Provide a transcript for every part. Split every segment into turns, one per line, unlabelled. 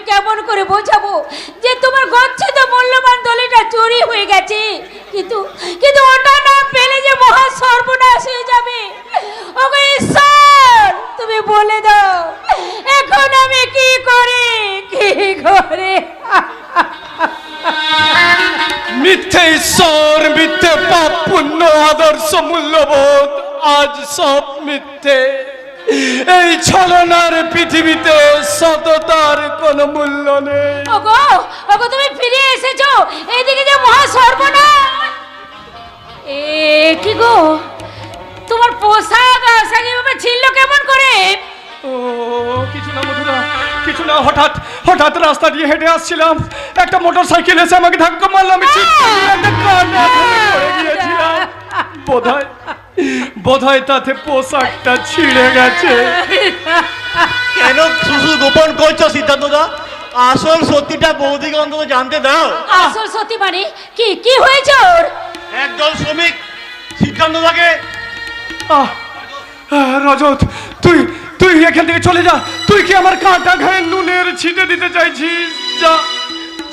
কেমন করে বোঝাবো যে তোমার গচ্ছিত মূল্যবান দলিটা চুরি হয়ে গেছে, কিন্তু কিন্তু ওটা না পেলে যে মহা সর্বনাশ হয়ে যাবে। ওগো ঈশ্বর, তুমি বলে দাও এখন আমি কি করি, কি করে?
মিথ্যে ঈশ্বর, মিথ্যে পাপ পুণ্য আদর্শ মূল্যবোধ আজ সব মিথ্যে। এই ছলনার পৃথিবীতে সততার কোনো মূল্য নেই।
ওগো ওগো, তুমি ফিরে এসেছো, এইদিকে যে মহা সর্বনাশ। এ কি গো, তোমার পোশাক আশাক এভাবে ছিল কেমন করে?
ও কিছু না মধুরা, কিছু না, হঠাৎ হঠাৎ রাস্তা দিয়ে হেঁটে আসছিলাম, একটা মোটর সাইকেল এসে আমাকে ধাক্কা মারলো, আমি একটা কান্না করে গিয়েছিলাম। বোধহয় তাতে পোশাকটা ছিঁড়ে গেছে।
কেন শুধু গোপন করছো সিদ্ধান্তদা? আসল সত্যিটা বৌদিকে অন্তত জানতে দাও।
আসল সত্যি মানে কি, কি হয়েছে ওর?
একদল শ্রমিক সিদ্ধান্তদাকে।
রজত, তুই তুই এখান থেকে চলে যা। তুই কি আমার কাঁটা ঘায়ে নুনের ছিটে দিতে চাইছিস? যা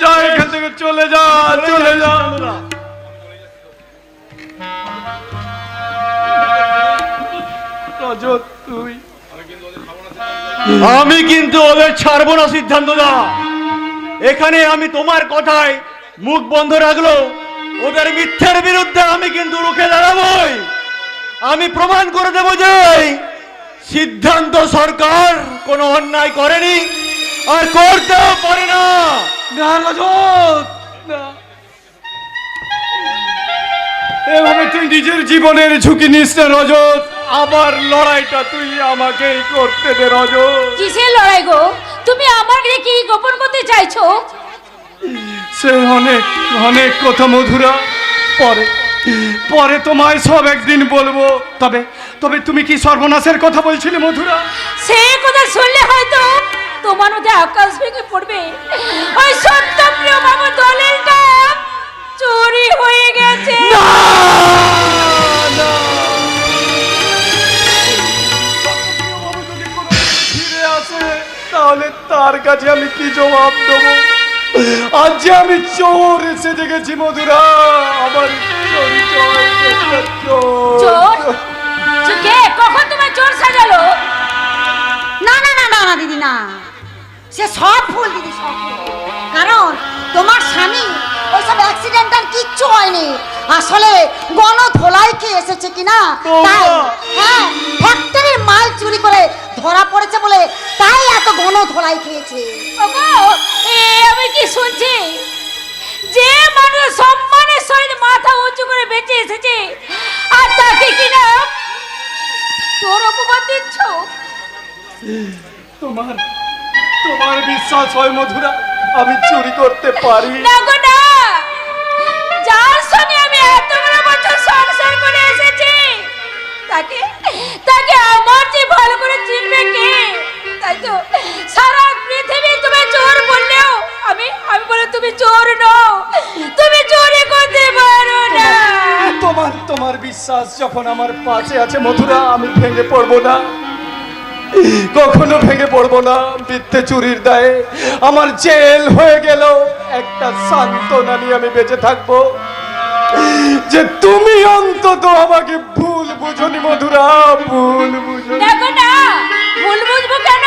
যা, এখান থেকে চলে যা, চলে যা। রজত, তুই
আমি কিন্তু ওদের ছাড়বো না সিদ্ধান্তদা। এখানে আমি তোমার কথায় মুখ বন্ধ রাখলো, ওদের মিথ্যের বিরুদ্ধে আমি কিন্তু রুখে দাঁড়াবই। আমি প্রমাণ করে দেবো যে সিদ্ধান্ত সরকার কোনো অন্যায় করেনি আর করতেও পারে না।
না রজত, না, এভাবে তুই নিজের জীবনের ঝুঁকি নিস না রজত। আবার লড়াইটা তুই আমাকেই করতে দে রজত।
কিসের লড়াই গো? তুমি আমাকে কি গোপন করতে চাইছো?
সে অনেক অনেক কথা মধুরা, পরে পরে তোমায় সব একদিন বলবো। তবে তবে তুমি কি সর্বনাশের কথা বলছিলে মধুরা?
সে কথা শুনলে হয়তো তোমার মধ্যে আকাশ ভেঙে পড়বে। ওই সত্যপ্রিয় বাবু দলিলটা চুরি হয়ে গেছে।
না, না। যদি কোনোদিন ফিরে আসে, তাহলে তার কাছে আমি কি জবাব দেবো? আজ যে আমি চোর এসে গেছি মধুরা, আমার পরিচয় একটা
চোর? কে কখন তোমার চোর সাজালো?
না না না না না দিদি, না, সে সব ভুল দিদি, সব ভুল। কারণ তোমার স্বামী ওইসব অ্যাক্সিডেন্টাল কিচ্ছু হয়নি, আসলে গণধোলাই খেয়ে এসেছে কিনা তাই। হ্যাঁ, ফ্যাক্টরির মাল চুরি করে ধরা পড়েছে বলে তাই এত গণধোলাই খেয়েছে।
ওগো, আমি কি শুনছি? যে মানুষ সম্মানের সহিত মাথা উঁচু করে বেঁচে এসেছে, আর তাকে কিনা তোর অপমান দিচ্ছ?
তোমার তোমার বিশ্বাস হয় মধুরা আমি চুরি করতে পারি?
না গো না, যার সঙ্গে আমি এতগুলো বছর সংসার করে এসেছি তাকে তাকে আমার যে ভালো করে চিনবে কে? তাই তো সারা পৃথিবী তুমি চোর বললেও আমি আমি বলে তুমি চোর নও, তুমি চুরি করতে পারো না।
তোমার বিশ্বাস যখন আমার পাশে আছে মধুরা, আমি ভেঙে পড়বো না, কখনো ভেঙে পড়বো না। মিথ্যে চুরির দায়ে আমার জেল হয়ে গেল, একটা সান্ত্বনা নিয়ে আমি বেঁচে থাকবো যে তুমি অন্তত আমাকে ভুল বুঝনি মধুরা, ভুল বুঝো।
দেখো না, ভুল বুঝবো কেন?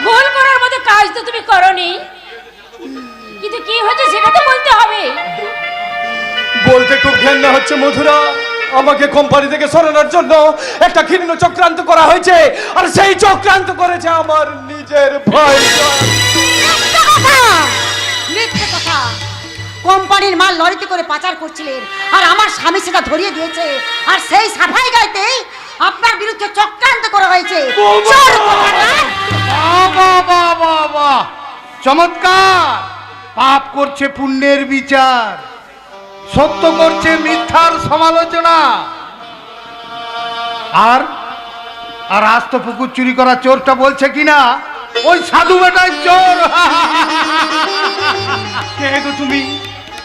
ভুল করার মতো কাজ তো তুমি করনি, কিন্তু কি হয়েছে সেটা তো বলতে হবে।
বলতে খুব ঘেন্না হচ্ছে মধুরা। আমাকে কোম্পানি থেকে সরানোর জন্য একটা ঘৃণ্য চক্রান্ত করা হয়েছে, আর সেই চক্রান্ত করেছে আমার নিজের ভাই।
মিথ্যে কথা। কোম্পানির মাল লরিতে করে পাচার করছিলেন, আর আমার স্বামী সেটা ধরিয়ে দিয়েছে, আর সেই সাফাই গাইতে আপনার বিরুদ্ধে চক্রান্ত করা হয়েছে। চোর কোথাকার!
বাহ, চমৎকার! পাপ করছে পুণ্যের বিচার, সত্য করছে মিথ্যার সমালোচনা, আর আর আজ তো পুকুর চুরি করা চোরটা বলছে কিনা ওই সাধু বেটার চোর।
কে গো তুমি?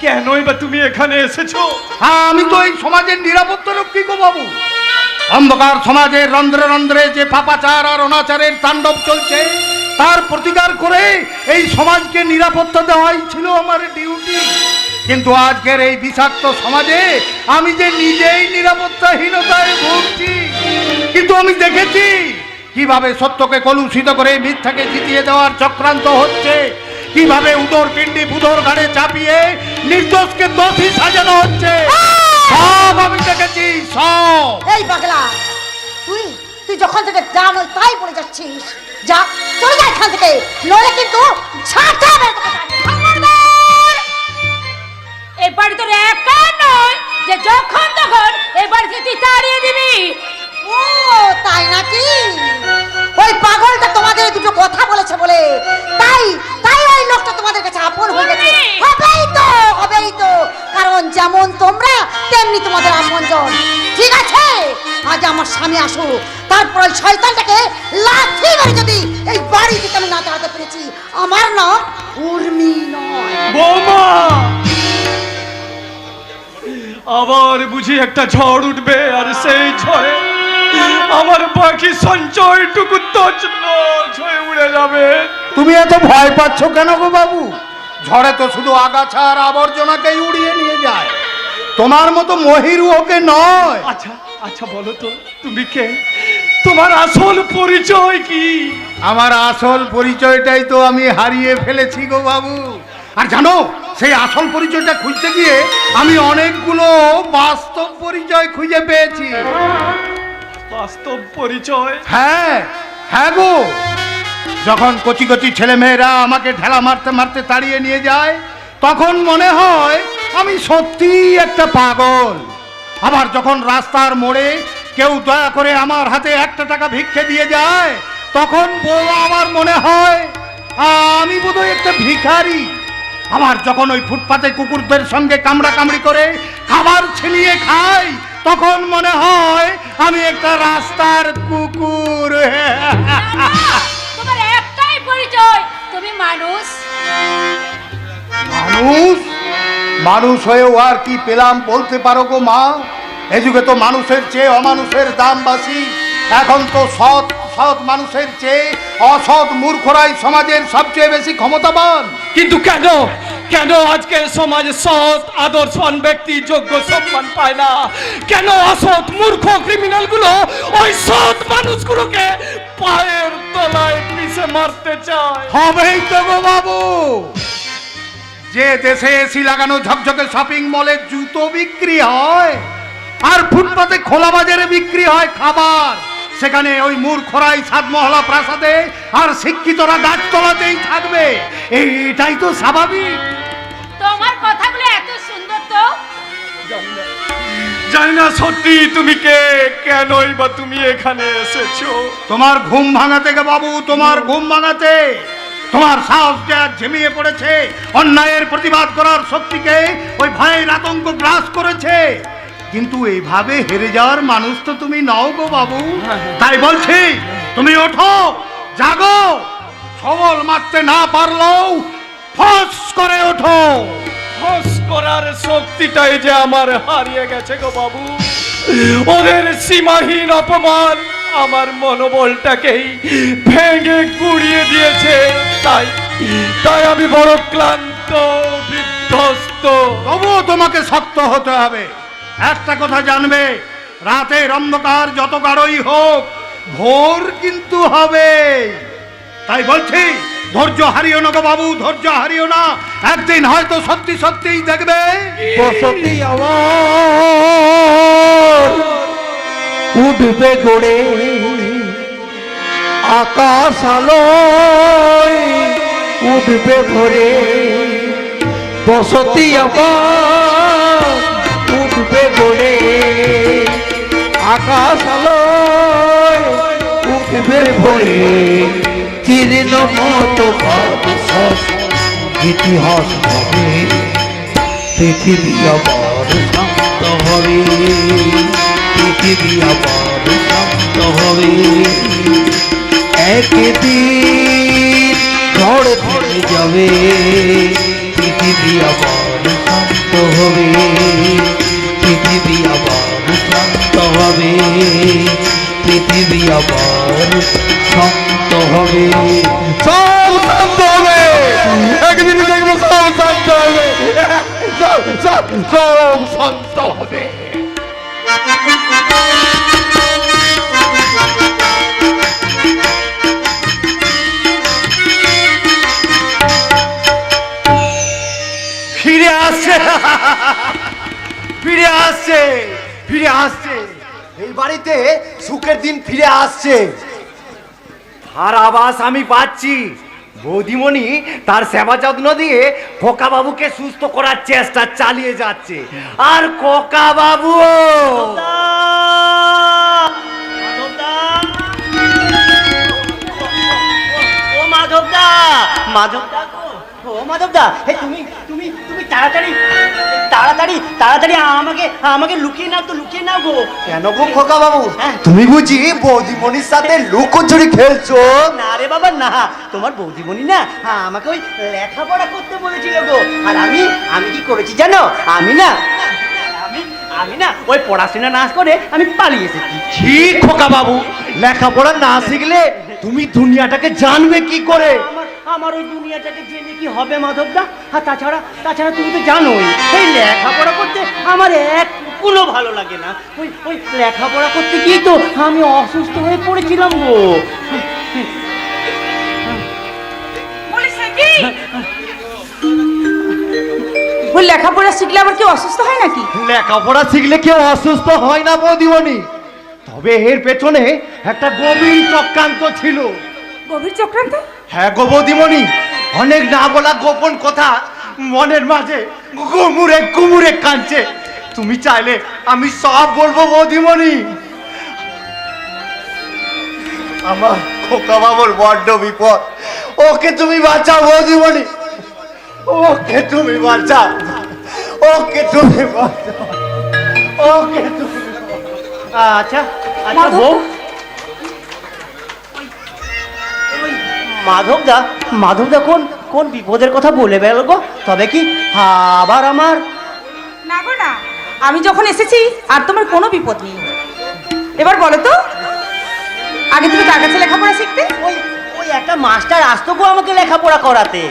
কেনই বা তুমি এখানে এসেছো?
হ্যাঁ, আমি তো এই সমাজের নিরাপত্তা রক্ষী গো বাবু। অন্ধকার সমাজের রন্ধ্রে রন্ধ্রে যে পাপাচার আর অনাচারের তাণ্ডব চলছে, তার প্রতিকার করে এই সমাজকে নিরাপত্তা দেওয়াই ছিল আমার ডিউটি। কিন্তু আজকের এই বিষাক্ত সমাজে আমি যে নিজেই নিরাপত্তাহীনতায় ভুগছি। কিন্তু আমি দেখেছি কিভাবে সত্যকে কলুষিত করে মিথ্যাকে জিতিয়ে দেওয়ার চক্রান্ত হচ্ছে, কিভাবে উদর পিণ্ডি বুধর ঘাড়ে চাপিয়ে নির্দোষকে দোষী সাজানো হচ্ছে। সব আমি দেখেছি, সব।
এই পাগলা, তুই তুই যখন থেকে জান ওই তাই পড়ে যাচ্ছিস। যা, চলে যা এখান থেকে, নইলে কিন্তু ঝাঁটা বের করে দেব।
খবরদার! এই বাড়ি তোর একা নয় যে যখন তখন এই বাড়িতে তুই তাড়িয়ে দিবি।
ও তাই নাকি? ওই পাগলটা তোমাদের দুটো কথা বলেছে বলে তাই তাই ওই লোকটা তোমাদের কাছে আপন হয়ে গেছে। হবেই তো, কারণ যেমন তোমরা তেমনি তোমাদের আপনজন। ঠিক আছে, আজ আমার স্বামী আসো, তারপর ওই শয়তানটাকে লাথি মেরে যদি এই বাড়ি থেকে আমি না তাড়াতে পেরেছি, আমার নাম উর্মি নয়।
বৌমা, আবার বুঝি একটা ঝড় উঠবে, আর সেই ঝড়ে আমার বাকি সঞ্চয়টুকু তছনছ হয়ে উড়ে যাবে।
তুমি এত ভয় পাচ্ছ কেন গো বাবু? ঝড়ে তো শুধু আগাছা আর আবর্জনাকেই উড়িয়ে নিয়ে যায়, তোমার মতো মহিরু ওকে নয়।
আচ্ছা আচ্ছা, বলো তো তুমি কে? তোমার আসল পরিচয় কি?
আমার আসল পরিচয়টাই তো আমি হারিয়ে ফেলেছি গো বাবু। আর জানো, সেই আসল পরিচয়টা খুঁজতে গিয়ে আমি অনেকগুলো বাস্তব পরিচয় খুঁজে পেয়েছি।
বাস্তব পরিচয়?
হ্যাঁ হ্যাঁ গো, যখন কচি কচি ছেলে মেয়েরা আমাকে ঢেলা মারতে মারতে তাড়িয়ে নিয়ে যায়, তখন মনে হয় আমি সত্যিই একটা পাগল। আবার যখন রাস্তার মোড়ে কেউ দয়া করে আমার হাতে 1 টাকা ভিক্ষে দিয়ে যায়, তখন আমার মনে হয় আমি বোধহয় একটা ভিখারি। আবার যখন ওই ফুটপাতে কুকুরদের সঙ্গে কামড়া কামড়ি করে খাবার ছিনিয়ে খাই, তখন মনে হয় আমি একটা রাস্তার কুকুর।
তোমার একটাই পরিচয়, তুমি মানুষ।
মানুষ? মানুষ হয়েও আর কি পেলাম বলতে পারো গো মা? এ যুগে তো মানুষের চেয়ে অমানুষের দাম বেশি। এখন তো সৎ সৎ মানুষের চেয়ে অসৎ মূর্খরাই সমাজের সবচেয়ে বেশি ক্ষমতাবান।
কিন্তু কেন কেন আজকে সমাজে সৎ আদর্শবান ব্যক্তি যোগ্য সম্মান পায় না? কেন অসৎ মূর্খ ক্রিমিনাল গুলো ওই সৎ মানুষগুলোকে পায়ের তলায় পিষে মারতে চায়?
হবেই তো গো বাবু। যে দেশে এসি লাগানো ঝকঝকে শপিং মলে জুতো বিক্রি হয়, আর ফুটপাতে খোলা বাজারে বিক্রি হয় খাবার, সেখানে ওই মূর্খরাই 7 মহলা প্রাসাদে আর শিক্ষিতরা গাছতলাতেই থাকবে। এটাই তো স্বাভাবিক।
তোমার কথাগুলো এত সুন্দর তো।
জানি না সত্যি তুমি কে, কেনই বা তুমি এখানে এসেছো?
তোমার ঘুম ভাঙাতে গে বাবু, তোমার ঘুম ভাঙাতে। তোমার সাহসটা ঝিমিয়ে পড়েছে, অন্যায়ের প্রতিবাদ করার শক্তিকে ওই ভয়ের আতঙ্ক গ্রাস করেছে। কিন্তু এইভাবে হেরে যাওয়ার মানুষ তো তুমি নও গো বাবু। তাই বলছি, তুমি ওঠো, জাগো। সবল মারতে না পারলেও ফস করে ওঠো।
ফস করার শক্তিটাই যে আমার হারিয়ে গেছে গো বাবু। ওদের সীমাহীন অপমান আমার মনোবলটাকেই ভেঙে গুড়িয়ে দিয়েছে। তাই তাই আমি বড় ক্লান্ত, বিধ্বস্ত।
তবুও তোমাকে শক্ত হতে হবে। একটা কথা জানবে, রাতের অন্ধকার যত গাঢ়ই হোক, ভোর কিন্তু হবে। তাই বলছি, ধৈর্য হারিও না গো বাবু, ধৈর্য হারিও না। একদিন হয়তো সত্যি সত্যিই দেখবে
বসতি আমার উঠবে গড়ে, আকাশ আলোয় উঠবে ভরে। বসতি আমার উঠবে গড়ে, আকাশ আলোয় উঠবে ভরে। চিরন মতো ইতিহাস হবে, পৃথিবী আবার শান্ত হবে, পৃথিবী আবার শান্ত হবে। একদিন ঝড় থেমে যাবে, পৃথিবী আবার শান্ত হবে, পৃথিবী আবার শান্ত হবে, পৃথিবী আবার শান্ত হবে।
সব শান্ত হবে।
ফিরে আসছে, ফিরে আসছে, ফিরে আসছে।
এই বাড়িতে সুখের দিন ফিরে আসছে।
আর আবাস আমি পাচ্ছি। বৌদিমণি তার সেবা যত্ন দিয়ে খোকা বাবুকে সুস্থ করার চেষ্টা চালিয়ে যাচ্ছে। আর খোকা বাবু
ও মাধবদা, মাধবদা গো, ও মাধবদা, এই তুমি তুমি তুমি তাড়াতাড়ি তাড়াতাড়ি তাড়াতাড়ি আমাকে আমাকে লুকিয়ে নাও তো, লুকিয়ে নাও গো।
কেন গো খোকা বাবু,
হ্যাঁ।
তুমি বুঝি বৌদিমণির সাথে লুকোচুরি খেলছো?
না রে বাবা না, তোমার বৌদিমণি না আমাকে ওই লেখাপড়া করতে বলেছিল গো। আর আমি আমি কি করেছি জানো? আমি না আমি আমি না ওই পড়াশোনা না করে আমি পালিয়ে এসেছি।
ঠিক খোকা বাবু, লেখাপড়া না শিখলে তুমি দুনিয়াটাকে জানবে কি করে?
আমার আমার ওই দুনিয়াটাকে জেনে কি হবে মাধবদা? আর তাছাড়া তাছাড়া তুমি তো জানোই এই লেখাপড়া করতে আমার কোনো ভালো লাগে না। ওই ওই লেখাপড়া করতে গিয়ে তো আমি অসুস্থ হয়ে পড়েছিলাম গো।
বলিস কি ওই লেখাপড়া শিখলে আবার কেউ অসুস্থ হয় নাকি?
লেখাপড়া শিখলে কেউ অসুস্থ হয় না বৌদিমণি, তবে এর পেছনে একটা গভীর চক্রান্ত ছিল।
গভীর চক্রান্ত?
হ্যাঁ গো বৌদিমণি, অনেক না বলা গোপন কথা মনের মাঝে গুমুরে গুমুরে কাঁদছে। তুমি চাইলে আমি সব বলবো বৌদিমণি।
আমার খোকা বাবুর বড্ড বিপদ, ওকে তুমি বাঁচাও বৌদিমণি, ওকে তুমি বাঁচাও, ওকে তুমি বাঁচাও, ওকে তুমি।
আচ্ছা আচ্ছা
মাধব।
বউ, ওই মাধবদা মাধবদা কোন কোন বিপদের কথা বলে বেল গো? তবে কি আবার আমার
না গো না, আমি যখন এসেছি আর তোমার কোনো বিপদ নেই। এবার বলো তো, আগে তুমি কার কাছে লেখাপড়া শিখতে?
ওই ওই একটা মাস্টার আসতো গো আমাকে লেখাপড়া করাতে।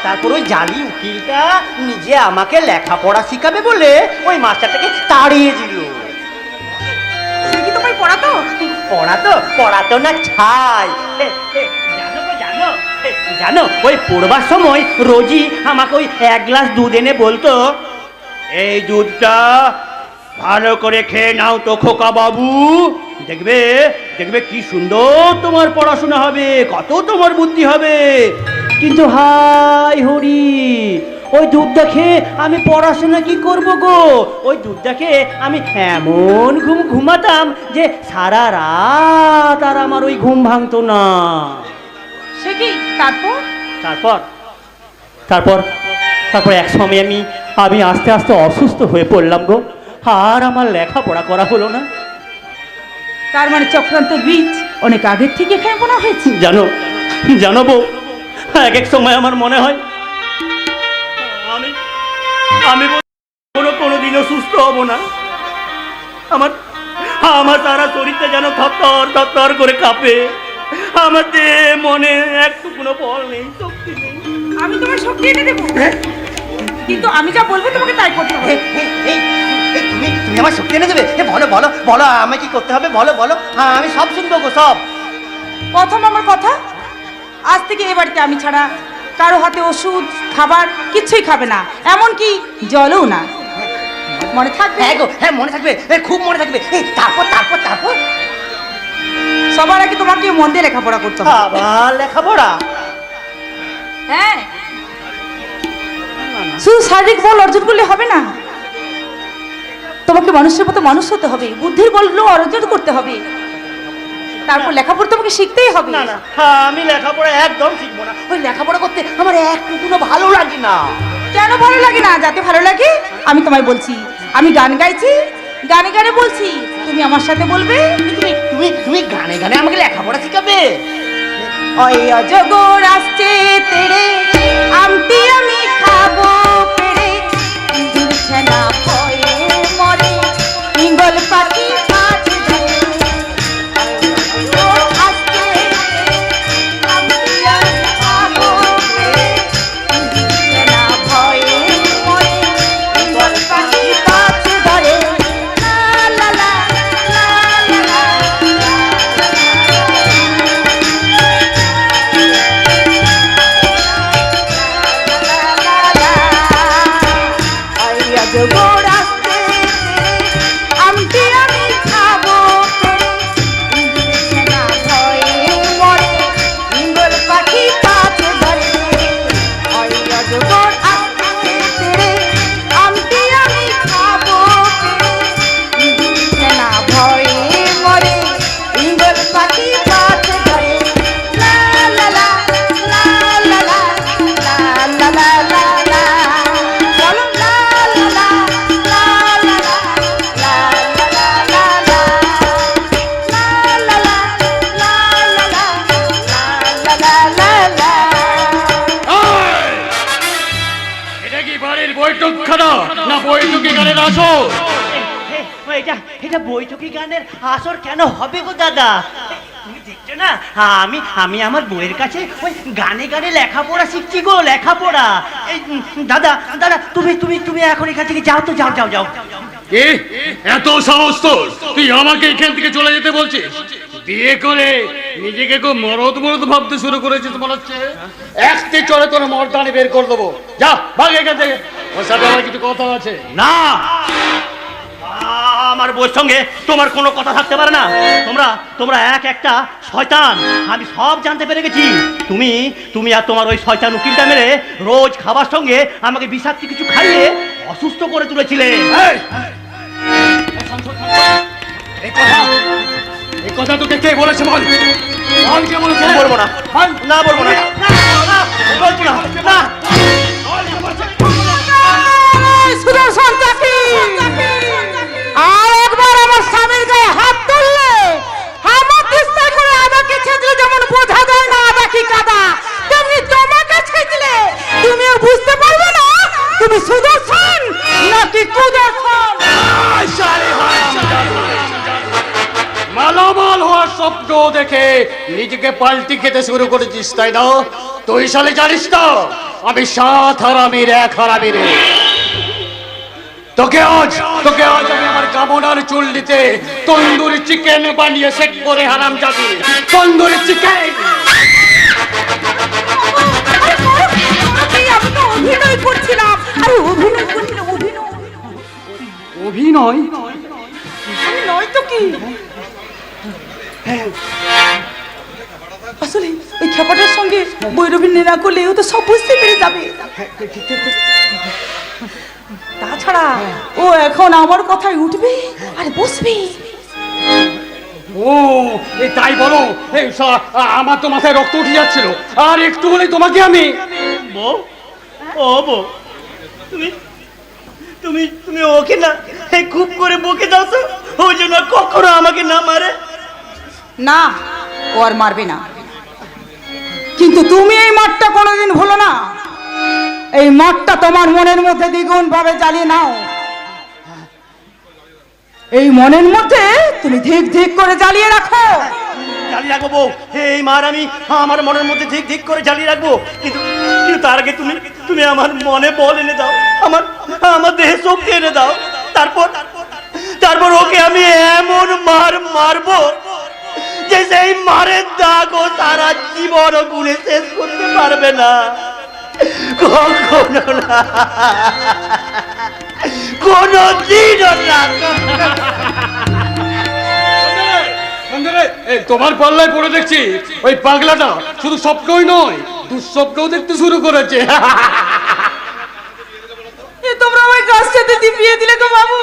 তারপর ওই জালি উকিলটা নিজে আমাকে লেখাপড়া শিখাবে বলে ওই মাস্টারটাকে তাড়িয়ে দিল।
সে কি তোমায় পড়াতো?
পড়াতো না ছাই। জানো গো জানো, জানো ওই পড়বার সময় রোজই আমাকে ওই 1 গ্লাস দুধ এনে বলতো, এই দুধটা ভালো করে খেয়ে নাও তো খোকা বাবু, দেখবে দেখবে কি সুন্দর তোমার পড়াশোনা হবে, কত তোমার বুদ্ধি হবে। কিন্তু হাই হরি, ওই দুধটা খেয়ে আমি পড়াশোনা কি করব গো? ওই দুধটা খেয়ে আমি এমন ঘুমাতাম যে সারা রাত আর আমার ওই ঘুম ভাঙতো না।
সে কি তারপর?
তারপর তারপর তারপর এক সময় আমি আস্তে আস্তে অসুস্থ হয়ে পড়লাম গো। আর আমার লেখাপড়া করা হলো না।
তার মানে চক্রান্তের বীজ অনেক আগের থেকে এখানে বোনা হয়েছে।
জানো জানো বউ, এক এক সময় আমার মনে হয় আমি আমি কোনোদিনও সুস্থ হব না। আমার সারা শরীরটা যেন থরথর থরথর করে কাঁপে। আমার দেহে মনে একটুকুনো বল নেই, শক্তি নেই।
আমি তোমার শক্তি এনে দেবো, কিন্তু আমি যা বলবো তোমাকে তাই করতে হবে।
তুমি তুমি আমার শক্তি এনে দেবে? বলো বলো বলো, আমায় কি করতে হবে বলো বলো, আমি সব শুনবো গো সব।
প্রথম আমার কথা, আজ থেকে এ বাড়িতে আমি ছাড়া কারো হাতে ওষুধ খাবার কিছুই খাবে না, এমনকি জলও না। মনে থাকবে?
হ্যাঁ গো হ্যাঁ, মনে থাকবে, খুব মনে থাকবে। তারপর তারপর তারপর
সবার আগে তোমাকে মন দিয়ে লেখাপড়া করতে হবে।
আবার লেখাপড়া?
হ্যাঁ, শুধু শারীরিক বল অর্জন করলে হবে না, তোমাকে মানুষের মতো মানুষ হতে হবে, বুদ্ধির বলগুলো অর্জন করতে হবে, তারপর লেখাপড়া তোমাকে শিখতেই হবে।
না না, আমি লেখাপড়া একদম শিখবো না। ওই লেখাপড়া করতে আমার একটুকুনো ভালো লাগে না।
কেন ভালো লাগে না? যাতে ভালো লাগে আমি তোমায় বলছি, আমি গান গাইছি, গানে গানে বলছি, তুমি আমার সাথে বলবে।
তুমি তুমি তুমি গানে গানে আমাকে লেখাপড়া শিখাবে?
ওই অজগর আসছে তেরে, আমটি আমি খাবো পেরে, দুলছে না ভয়ে মরে, ইঙ্গল পাখি মাছ ধরে। ও আসছে আমটি আমি খাবো পেরে, দুলছে না ভয়ে মরে,
বৈঠকখানা না বৈঠকি গানের আসর?
এটা এটা বৈঠকি গানের আসর কেন হবে গো দাদা? তুমি দেখছো না, আমি আমার বইয়ের কাছে ওই গানে গানে লেখাপড়া শিখছি গো, লেখাপড়া। এই দাদা দাদা তুমি তুমি তুমি এখন এখান থেকে যাও তো, যাও যাও যাও।
এ এত সাহস তোর, তুই আমাকে এখান থেকে চলে যেতে বলছিস? বিয়ে করে নিজেকে খুব মরদ মরদ ভাবতে শুরু করেছিস মনে হচ্ছে। একটি চলে তোর মর্দানি বের করে দেবো। যা ভাগ এখান থেকে, ওর সাথে আমার কিছু কথা আছে।
না, আমার বউয়ের সঙ্গে তোমার কোনো কথা থাকতে পারে না। তোমরা তোমরা একটা শয়তান, আমি সব জানতে পেরে গেছি। তুমি তুমি আর তোমার ওই শয়তান উকিলটা মেরে রোজ খাবার সঙ্গে আমাকে বিষাক্ত কিছু খাইয়ে অসুস্থ করে তুলেছিলে।
এই কথা তোকে কে বলেছে বল? বল কে বলেছে?
বলবো না, না বলবো না, বলবো না, না।
সুদর্শন চাকরি আর একবার আমার স্বামীর গায়ে হাত তুললে, আমার চেষ্টা করে আমাকে ছেঁচলে যেমন বোঝা যায় না আদা কি কাদা, তেমনি তোমাকে ছেঁচলে তুমিও বুঝতে পারবে না তুমি সুদর্শন নাকি কুদর্শন।
মালামাল হওয়ার স্বপ্ন দেখে নিজেকে পাল্টি খেতে শুরু করেছিস, তাই না? তুই সালে জানিস তো আমি 7 হারামির 1 হারামি রে। তোকে আজ আমি আমার কামনার চুল্লিতে তন্দুরি চিকেন বানিয়ে সেক করে হারাম যাবি। তন্দুরি চিকেন।
আমি তো অভিনয় করছিলাম, আরে অভিনয় করছিলাম,
অভিনয়
আমি নয় তো কি। আসলে ওই খেপাটার সঙ্গে বৈরবী নেনা করলে ও তো সব বুঝতে পেরে যাবে। তাছাড়া ও এখন আমার কথায় উঠবে আর বসবে।
ও এই তাই বলো? আমার তো মাথায় রক্ত উঠে যাচ্ছিল, আর একটু হলে তোমাকে আমি।
বউ, ও বউ, তুমি তুমি তুমি ওকে না খুব করে বকে দাও তো, ওই জন্য কখনো আমাকে না মারে।
না, ও আর মারবে না, কিন্তু তুমি এই মাঠটা কোনোদিন ভুলো না। এই মাঠটা তোমার মনের মধ্যে দ্বিগুণ ভাবে জ্বালিয়ে নাও। এই মনের মধ্যে তুমি ধিক ধিক করে জ্বালিয়ে রাখো।
জ্বালিয়ে রাখবো বউ, এই মার আমি আমার মনের মধ্যে ঠিক ঠিক করে জ্বালিয়ে রাখবো। কিন্তু কিন্তু তার আগে তুমি তুমি আমার মনে বল এনে দাও, আমার আমার দেহে শক্তি এনে দাও। তারপর তারপর ওকে আমি এমন মার মারবো যে সেই মারের দাগ ও সারা জীবন গুনে শেষ করতে পারবে না, কখনো না, কোনো দিনও না।
তোমার পাল্লায় পড়ে দেখছি ওই পাগলাটা শুধু স্বপ্নই নয়, দুঃস্বপ্নও দেখতে শুরু করেছে।
তোমরা আমায় গাছটাতে দিপিয়ে দিলে গো বাবু।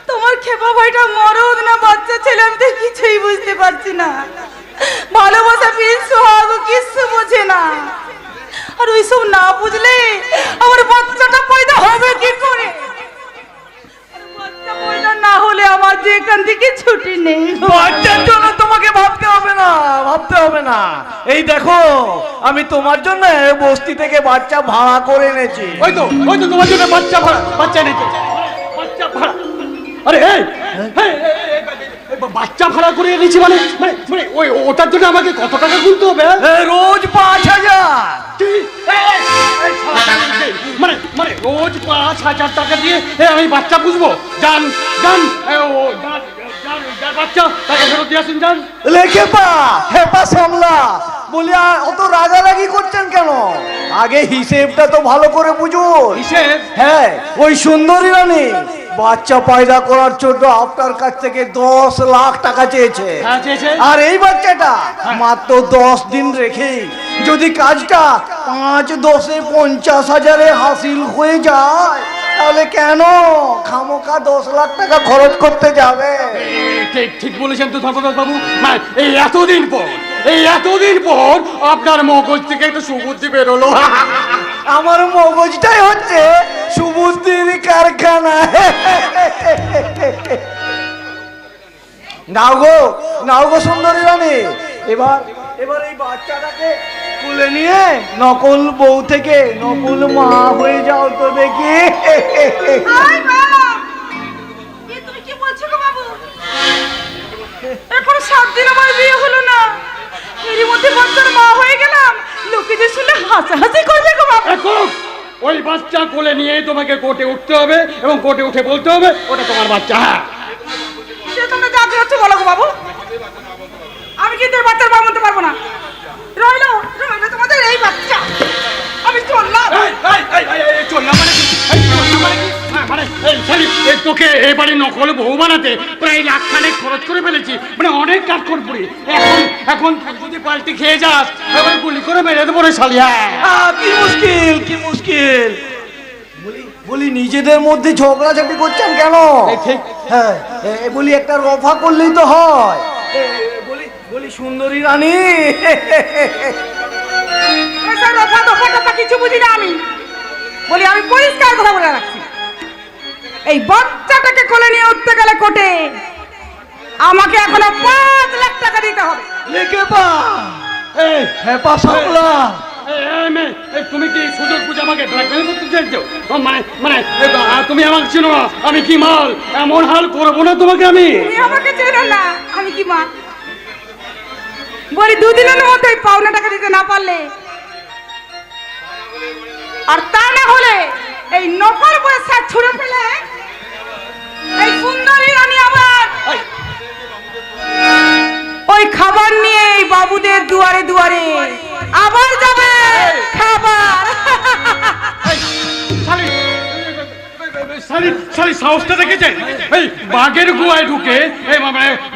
তোমার খেপা ভাইটা মরদ না বাচ্চা ছেলে আমি তো কিছুই বুঝতে পারছি না। ভালোবাসা ফির সোহাগ কিছু বোঝে না। আর ওইসব না বুঝলে আমার বাচ্চাটা পয়দা হবে কি করে? বাচ্চা পয়দা না হলে আমার যে এখান থেকে ছুটি নেই।
বাচ্চার জন্য তোমাকে ভাবতে হবে না, ভাবতে হবে না। এই দেখো আমি তোমার জন্য বস্তি থেকে বাচ্চা ভাড়া করে এনেছি।
ওই তো তোমার জন্য বাচ্চা নিতে বাচ্চা ভাড়া। আরে বাচ্চা ভাড়া করে এনেছি মানে মানে ওই ওটার জন্য আমাকে কত টাকা গুনতে হবে?
রোজ 5,000।
মানে মানে রোজ 5,000 টাকা দিয়ে আমি বাচ্চা বুঝবো? যান যান বাচ্চা টাকা ফেরত দিয়ে আসুন, যান।
লেখে হেপা সামলা বলি, আর অত রাগারাগি করছেন কেন? আগে হিসেবটা তো ভালো করে বুঝুন।
হিসেব?
হ্যাঁ, ওই সুন্দরী রানী বাচ্চা পয়দা করার জন্য আপনার কাছ থেকে 10 লাখ টাকা চেয়েছে।
হ্যাঁ, চেয়েছে।
আর এই বাচ্চাটা মাত্র 10 দিন রেখে যদি কাজটা 5-10-এ 50,000-এ হাসিল হয়ে যায়, তাহলে কেন খামোকা 10 লাখ টাকা খরচ করতে যাবে?
ঠিক বলেছেন তো ধর্মদাস বাবু। এই এতদিন পর আপনার মগজ থেকে একটা সুবুদ্ধি বেরোলো।
আমার মগজটাই হচ্ছে সুবুদ্ধির কারখানা। নাও গো সুন্দরী রানী, এবার এই বাচ্চাটাকে তুলে নিয়ে নকল বউ থেকে নকল মা হয়ে যাও তো দেখি।
তুমি কি বলছো গো বাবু? এখন 7 দিন আমার বিয়ে হলো না, এরই মধ্যে বাচ্চার মা হয়ে গেলাম। লোকে যে শুনে হাসাহাসি করবে গো বাবু।
এখন ওই বাচ্চা কোলে নিয়ে তোমাকে কোর্টে উঠতে হবে এবং কোর্টে উঠে বলতে হবে ওটা তোমার বাচ্চা। হ্যাঁ,
সে তোমরা যা হচ্ছে বলো গো বাবু, আমি কিন্তু এই বাচ্চার মা বলতে পারবো না। রইলো রইলো তোমাদের এই বাচ্চা, আমি চললাম।
তোকে এবারে নকল বউ বানাতে প্রায় লাখখানেক খরচ করে ফেলেছি, মানে অনেক কাজ করবি। এখন এখন যদি পাল্টি খেয়ে যাস এবার গুলি করে মেরে দেবো রে শালিয়া।
কি মুশকিল, কি মুশকিল। বলি নিজেদের মধ্যে ঝগড়াঝাটি করছেন কেন?
ঠিক।
হ্যাঁ, বলি একটা রফা করলেই তো হয়। বলি সুন্দরী রানী,
কিছু বুঝি না আমি। বলি আমি পরিষ্কার কথা বলে রাখছি, এই বাচ্চাটাকে কোলে নিয়ে উঠতে গেলে কোর্টে আমাকে এখনো 5 লাখ টাকা দিতে হবে।
লিখে পা। হ্যাঁ, পাশাকলা।
তুমি কি সুযোগ বুঝে আমাকে ব্ল্যাকমেল করতে চাইছো? মানে মানে তুমি আমাকে চিনো না, আমি কি মাল? এমন হাল করবো না তোমাকে আমি।
তুমি আমাকে চেনো না, আমি কি মা? বলি 2 দিনের মধ্যে এই পাওনা টাকা দিতে না পারলে, আর তা না হলে এই নকল বইয়ের সাথ ছুঁড়ে ফেলে এই সুন্দরী রানী আবার ওই খাবার নিয়ে এই বাবুদের দুয়ারে দুয়ারে আবার যাবে খাবার।
সাহসটা দেখেছেন? এই বাঘের গুয়ায় ঢুকে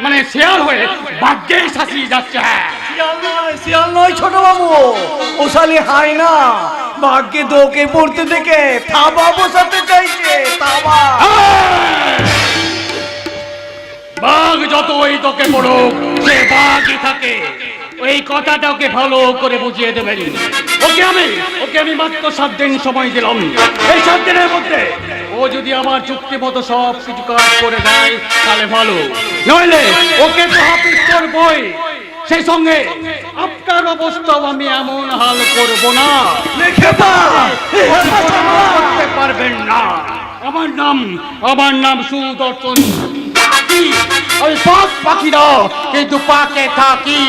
মানে শেয়াল হয়ে বাঘকে শাসিয়ে যাচ্ছে।
শিয়াল নয় ছোট বাবু, ও শালি হাই না, ভাগ্যে দোকে পড়তে দেখে থাবা বসাতে চাইছে। থাবা।
বাঘ যতই তোকে পড়ুক সে বাঘই থাকে, ওই কথাটা ওকে ভালো করে বুঝিয়ে দেবেন। ওকে আমি মাত্র 7 দিন সময় দিলাম। এই 7 দিনের মধ্যে ও যদি আমার চুক্তি মতো সব কিছু কাজ করে দেয় তাহলে ভালো, নইলে ওকে তো হাফিজ করবই, সেই সঙ্গে আপনার অবস্থাও আমি এমন হাল করব না করতে পারবেন না। আমার নাম সুদর্শন। ওই পাক পাখিরা কিন্তু পাকে থাকি।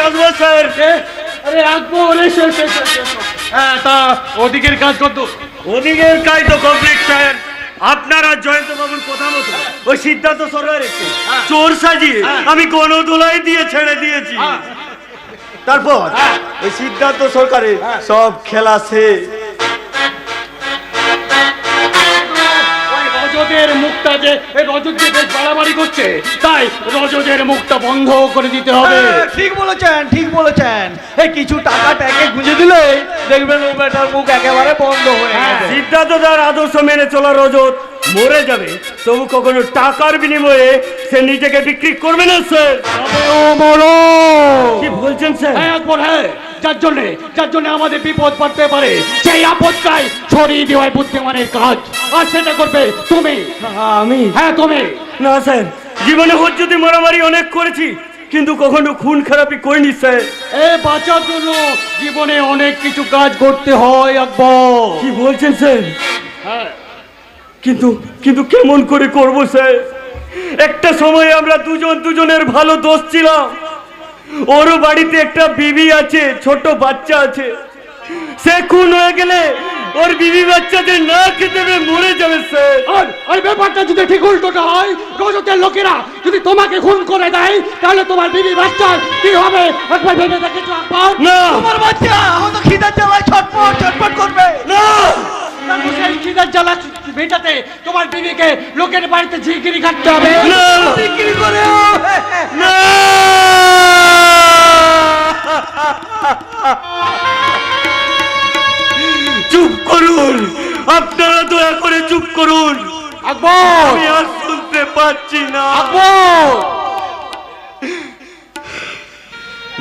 আসবো স্যার। আরে আসবো রে। হ্যাঁ, তা ওদিকের কাজ কত?
ওদিকের কাজ তো কমপ্লিট স্যার। আপনারা জয়ন্ত বাবুর কথা মতো ওই সিদ্ধার্থ সরকারের চোর সাজিয়ে আমি গণদোলাই দিয়ে ছেড়ে দিয়েছি। তারপর ওই সিদ্ধার্থ সরকারের সব খেলা শেষ।
রজতের মুখটা যে রজত যে বেশ বাড়াবাড়ি করছে, তাই রজতের মুখটা বন্ধ করে দিতে হবে।
ঠিক বলেছেন, ঠিক বলেছেন। এই কিছু টাকা ট্যাকে গুঁজে দিলে দেখবেন ও বেটার মুখ একেবারে বন্ধ হয়ে গেছে।
সিদ্ধার্থ তার আদর্শ মেনে চলা রজত মরে যাবে, তবু কখনো টাকার বিনিময়ে সে নিজেকে বিক্রি করবে না স্যার। কি বলছেন স্যার?
হ্যাঁ আকবর, হ্যাঁ, যার জন্য আমাদের বিপদ পড়তে পারে সেই আপদটাই ছড়িয়ে দেওয়াই বুদ্ধিমানের কাজ, আর সেটা করবে তুমি।
আমি?
হ্যাঁ তুমি।
না স্যার, জীবনে হজ্জতে মারামারি অনেক করেছি, কিন্তু কখনো খুন খারাপি করিনি স্যার।
এ বাঁচার জন্য জীবনে অনেক কিছু কাজ করতে হয় আকবর।
কি বলছেন স্যার?
হ্যাঁ,
কিন্তু কেমন করে করব স্যার? একটা সময় আমরা দুজনের ভালো দোস্ত ছিলাম। ওরও বাড়িতে একটা বিবি আছে, ছোট বাচ্চা আছে। সে খুন হয়ে গেলে ওর বিবি বাচ্চাদের না খেতে পেয়ে মরে যাবে স্যার।
আর ব্যাপারটা যদি ঠিক উল্টোটা হয়, রজতের লোকেরা যদি তোমাকে খুন করে দেয়, তাহলে তোমার বিবি বাচ্চার কি হবে একবার ভেবে দেখেছো আকবর?
না,
তোমার বাচ্চা হয়তো খিদার জ্বালায় ছটফট করবে।
না,
সেই খিদার জ্বালা মেটাতে তোমার বিবিকে লোকের বাড়িতে ঝিকিরি খাটতে হবে।
না,
বিক্রি করে
না। চুপ করুন, আপনারা দয়া করে চুপ করুন।
আকবর,
আমি আর শুনতে পাচ্ছি না।
আকবর,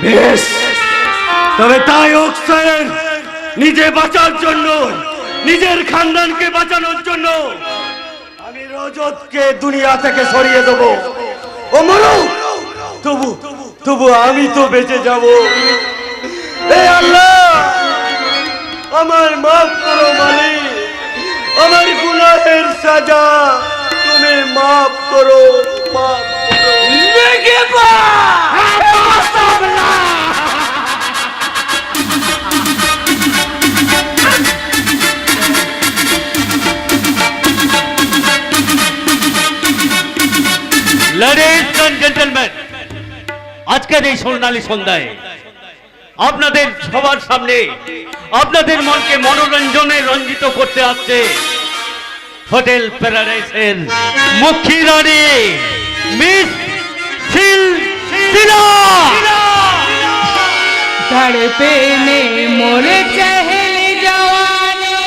বেশ, তবে তাই হোক স্যার। নিজে বাঁচার জন্য, নিজের খানদানকে বাঁচানোর জন্য আমি
রজতকে দুনিয়া থেকে সরিয়ে দেবো। ও মরু, তবু আমি তো বেঁচে যাব। এ আল্লাহ, আমার মাফ করো মালিক, আমার গুনাহের সাজা তুমি মাফ করো, মাফ করো।
লেডিজ এন্ড জেন্টলম্যান, আজকের এই স্বর্ণালী সন্ধ্যায় আপনাদের সবার সামনে আপনাদের মনকে মনোরঞ্জনে রঞ্জিত করতে আসছে হোটেল প্যারাডাইসের মুখী রানী মিস শিলা।
धड़पे में मोर चहल जवानी,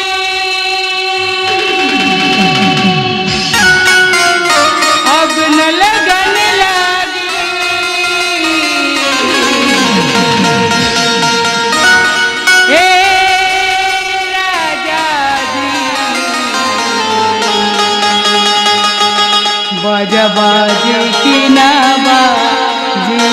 अब न लगन लागी, हे राजा जी बाजा बाजे की ना बाजी।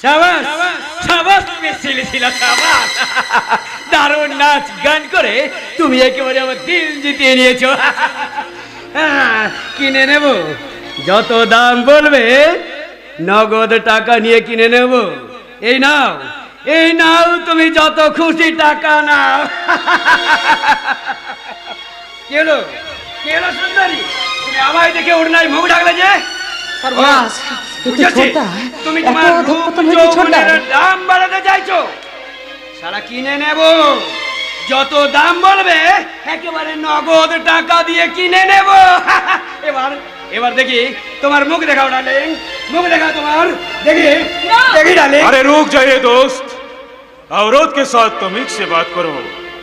সাবাস সাবাস মিছিলে ছিল সাবাস। দারুণ নাচ গান করে তুমি একেবারে আমার দিল জিতিয়ে নিয়েছো। কিনে নেব, যত দাম বলবে নগদ টাকা নিয়ে কিনে নেব। এই নাও তুমি যত খুশি টাকা নাও। কি হলো সুন্দরী, তুমি আমায় দেখে উড়নায় মুখ ঢাকলে যে?
सर्वनाश,
বুঝেছি, তুমি তোমার রূপ যৌবনের দাম বাড়াতে চাইছো। সারা কিনে নেব, যত দাম বলবে একেবারে নগদ টাকা দিয়ে কিনে নেব। এবার দেখি তোমার মুখ দেখাও ডার্লিং, মুখ দেখাও তোমার, দেখি ডার্লিং।
अरे रुक जाइए दोस्त, औरत के साथ तमीज से बात करो,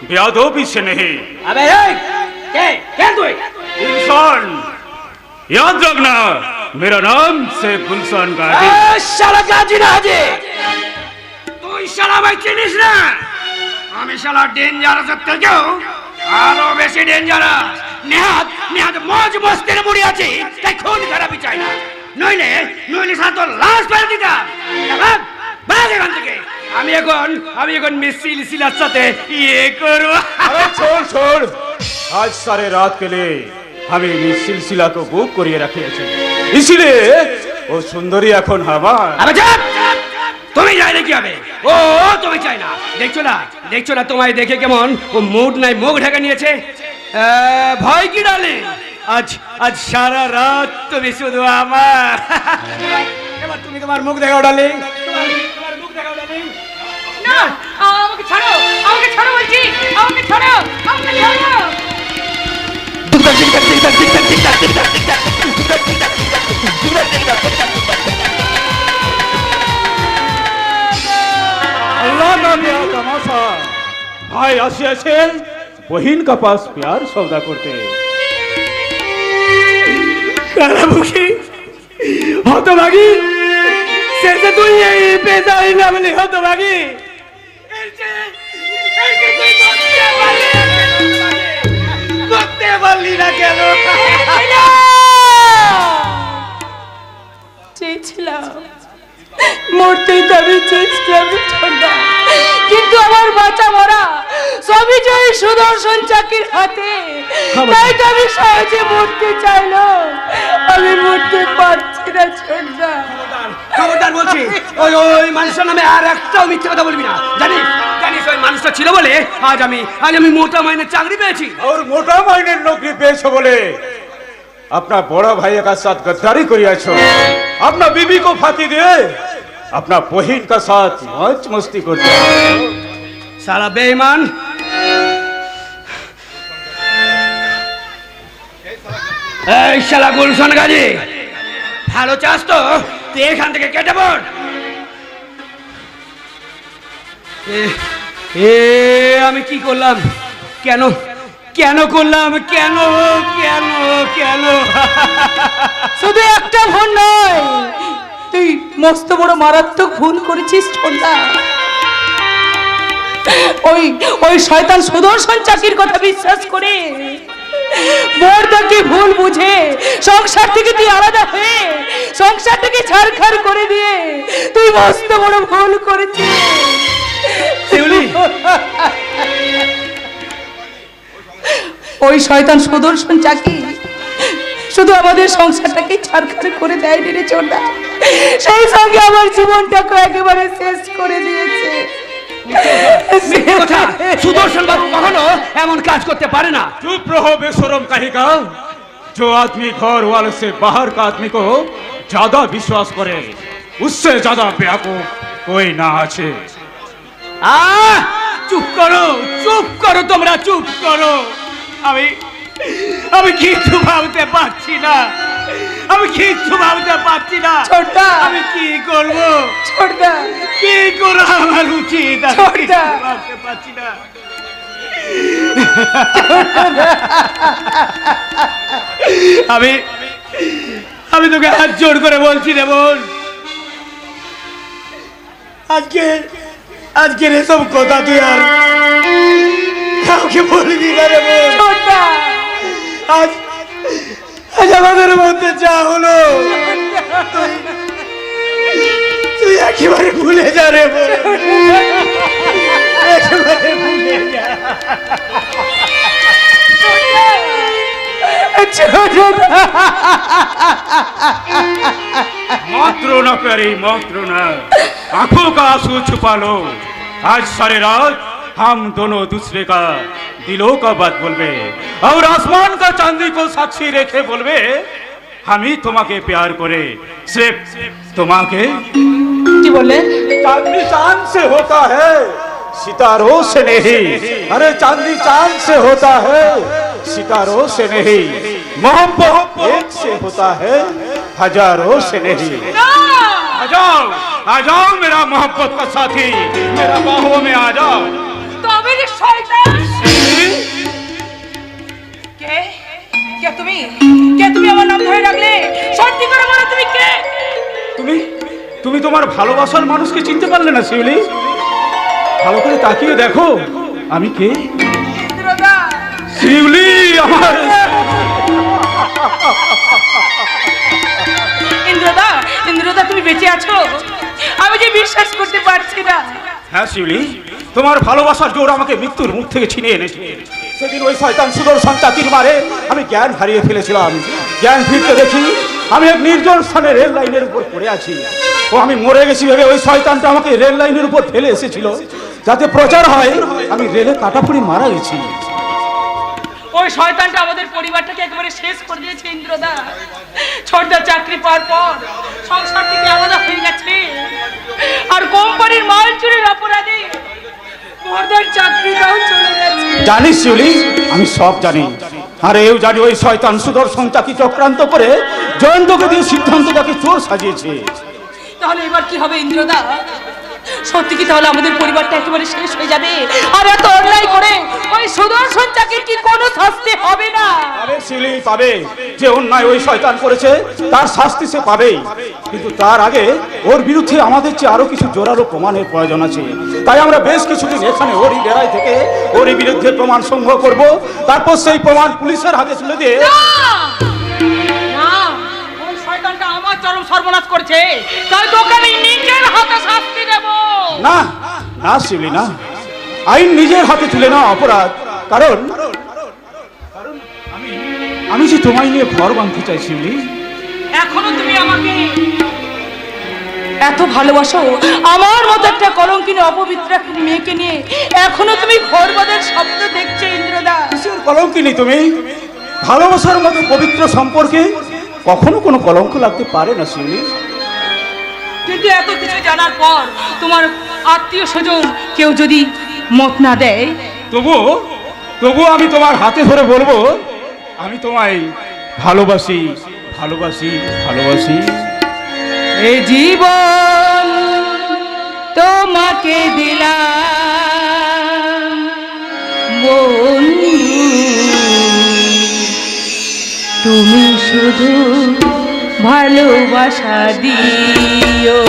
बेअदबी से नहीं।
अबे কে তুই?
गुलशन, याद रखना मेरा नाम से गुलशन का
শালা গাজি না হাজি, তুই শালা ভাই চিনিস না? আমি শালা ডেঞ্জারাসের থেকেও আরো বেশি ডেঞ্জারাস। নেহাত মজ মস্তির মুড়ি আছে, তাই খুন খারাপি চাই না।
নইলে নইলে সারা তোর লাশ ফেলে দিতাম। ভাগ, ভাগ এখান থেকে। আমি এখন মিসি লিসিলার সাথে ইয়ে করবো।
अरे छोड़ छोड़, आज सारे रात के लिए हमें इस सिलसिला को बुक करिए रखे আছে, इसलिए वो सुंदरी এখন আমার।
আবে চুপ! তুমি চাইলে কি হবে? ও তুমি চাই না, দেখছো না তোমায় দেখে কেমন ও মুড নাই মুখ ঢেকে নিয়েছে। ভয় কি ডালে? আজ সারা রাত তুমি শুধু আমার। এবার তুমি তোমার মুখ দেখাও ডালিং, তোমার মুখ দেখাও ডালিং।
না, আমাকে ছাড়ো বলছি, আমাকে ছাড়ো।
अल्लाह ना मेरा तमाशा, भाई আসিয়াছে বহিন का पास प्यार सौदा করতে।
কারাবুকি হতভাগী, শেষে তুই এই পেশাই নামলি হতভাগী। বলতে পারলি না কেন?
চেয়েছিলাম, মরতেই তো আমি চেয়েছিলাম ছোটদা, কিন্তু আমার বাঁচা মরা সবই যে ওই সুদর্শন চাকির হাতে, তাই তো আমি সহজে মরতে চাইলাম, আমি মরতে পারছি না ছোটদা।
খবরদার বলছি, ওই মানুষটার নামে আর একটাও মিথ্যে কথা বলবি না। জানিস ওই মানুষটা ছিল বলে আজ আমি মোটা মাইনের চাকরি পেয়েছি।
और मोटा माइनेर नौकरी পেয়েছো বলে अपना बड़ा भाई का साथ गद्दारी करियाছো, अपना बीबी को फांसी दिए अपना बहिन का साथ मौज मस्ती करते हो।
साला बेईमान। এই শালা গুলশান গাজী, ভালো চাস তো তুই এখান থেকে কেটে পড়। আমি কি করলাম? কেন করলাম? কেন?
শুধু একটা ভুল নয়, তুই মস্ত বড় মারাত্মক ভুল করেছিস ছোটদা। ওই শয়তান সুদর্শন চাকির কথা বিশ্বাস করে বড়দাকে ভুল বুঝে সংসার থেকে তুই আলাদা হয়ে সংসারটাকে ছাড়খাড় করে দিয়ে তুই মস্ত বড় ভুল করেছিস।
শিউলি,
ওই শয়তান সুদর্শন চাকি শুধু আমাদের সংসারটাকে ছাড়খাড় করে দেয়নি রে ছোটদা, সেই সঙ্গে আমার জীবনটাকে একেবারে শেষ করে দিয়েছে।
মিথ্যে কথা। সুদর্শন বাবু কখনো এমন কাজ করতে পারে না।
चुप रहो बेशरम कहेगा। जो आदमी घर वाले से बाहर का आदमी को ज्यादा विश्वास करे उससे ज्यादा बेवकूफ कोई ना আছে।
চুপ করো তোমরা, চুপ করো। আমি কিচ্ছু ভাবতে পারছি না,
ছোটদা,
আমি কি করব?
ছোটদা,
কি করা আমার উচিত? আমি
ছোটদা,
কিচ্ছু ভাবতে পারছি না। আমি তোকে হাত জোর করে বলছি রে বোন, আজকের এসব কথা তুই আর কাউকে বলবি না রে বোন।
ছোটদা,
আজ আমাদের মধ্যে যা হলো তুই একেবারে ভুলে যা রে বোন, একেবারে ভুলে যা।
मत रोना प्यारी, मत रोना, आंखों का आंसू छुपा लो। आज सारे रात हम दोनों दूसरे का दिलों का बात बोलबे और आसमान का चांदी को साक्षी रेखे बोलबे हम ही तुम्हाके प्यार करे, सिर्फ तुम्हाके।
কি বললেন?
चांदी चांद से होता है सितारों से नहीं। अरे चांदी चांद से होता है सितारों से नहीं। मोहब्बत एक से होता है हजारों से नहीं। आ जाओ मेरा मोहब्बत का साथी, मेरा बाहों में आ जाओ।
তবে রে শয়তান, কে তুমি আমার নাম ধরে রাখলে? সত্যি করে বলো তুমি কে?
তুমি তোমার ভালোবাসার মানুষকে চিনতে পারলে না শিউলি? ভালো করে তাকিয়ে দেখো আমি কে।
ইন্দ্রদা,
শিউলি আমার
ইন্দ্রদা, ইন্দ্রদা তুমি বেঁচে আছো? আমি যে বিশ্বাস করতে পারছি না।
হ্যাঁ শিউলি, তোমার ভালোবাসার জোর আমাকে মৃত্যুর মুখ থেকে ছিনিয়ে এনেছে। সেদিন ওই শয়তান সুদর্শন চাকির মারে আমি জ্ঞান হারিয়ে ফেলেছিলাম। জ্ঞান ফিরতে দেখি আমি এক নির্জন স্থানে রেল লাইনের উপর পড়ে আছি। ও আমি মরে গেছি ভেবে ওই শয়তানটা আমাকে রেল লাইনের উপর ফেলে এসেছিল, যাতে প্রচার হয় আমি রেলে কাটাপুরি মারা গেছি।
ওই শয়তানটা আমাদের পরিবারটাকে একেবারে শেষ করে দিয়েছে ইন্দ্রদা। ছোটদার চাকরি পাওয়ার পর সংসার থেকে আলাদা হয়ে গেছে, আর কোম্পানির মাল চুরির অপরাধে বড়দার চাকরিটাও চলে গেছে।
জানিস শিউলি, আমি সব জানি। আর এও জানি ওই শয়তান সুদর্শন চাকি চক্রান্ত করে জয়ন্তকে দিয়ে সিদ্ধান্তটাকে চোর সাজিয়েছে।
তাহলে এবার কি হবে ইন্দ্রদা? সত্যি কি তাহলে আমাদের পরিবারটা একেবারে শেষ হয়ে যাবে? আর এত অন্যায় করে ওই সুদর্শন চাকির কি কোনো শাস্তি হবে না?
পাবে শিউলি, পাবে। যে অন্যায় ওই শয়তান করেছে তার শাস্তি সে পাবেই, কিন্তু তার আগে ওর বিরুদ্ধে আমাদের চেয়ে আরো কিছু জোরালো প্রমাণের প্রয়োজন আছে। তাই আমরা বেশ কিছুদিন এখানে ওরই বেড়ায় থেকে ওরই বিরুদ্ধে প্রমাণ সংগ্রহ করব, তারপর সেই প্রমাণ পুলিশের হাতে তুলে দিয়ে।
না, ওই শয়তানটা আমার চরম সর্বনাশ করেছে, তাই তোকে আমি নিজের হাতে শাস্তি দেব।
না না শিউলি, না, আইন নিজের হাতে তুলে না অপরাধ। কারণ আমি যে তোমায় নিয়ে ঘর বাঁধতে চাই শিউলি।
এখনো তুমি আমাকে এত ভালোবাসো, আমার মতো একটা কলঙ্কিনী অপবিত্র মেয়েকে নিয়ে এখনো তুমি ঘরবাদের স্বপ্ন দেখছো ইন্দ্রদা?
কিসের কলঙ্কিনী তুমি? ভালোবাসার মতো পবিত্র সম্পর্কে কখনো কোনো কলঙ্ক লাগতে পারে না শিউলি।
কিন্তু এত কিছু জানার পর তোমার আত্মীয় স্বজন কেউ যদি মত না দেয়,
তবুও আমি তোমার হাতে ধরে বলবো, আমি তোমায় ভালোবাসি, ভালোবাসি, ভালোবাসি।
এই জীবন তোমাকে দিলাম বন্ধু, তুমি শুধু ভালোবাসা দিও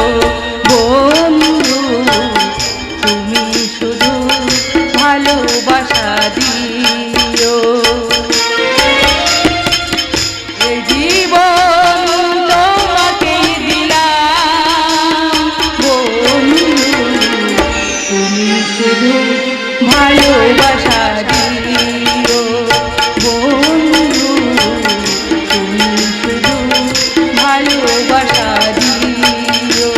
বন্ধু, তুমি শুধু ভালোবাসা দিও। এই জীবন তোমাকে দিলাম বন্ধু, তুমি শুধু ভালোবাসা দিও বন্ধু, তুমি শুধু ভালোবাসা দিও।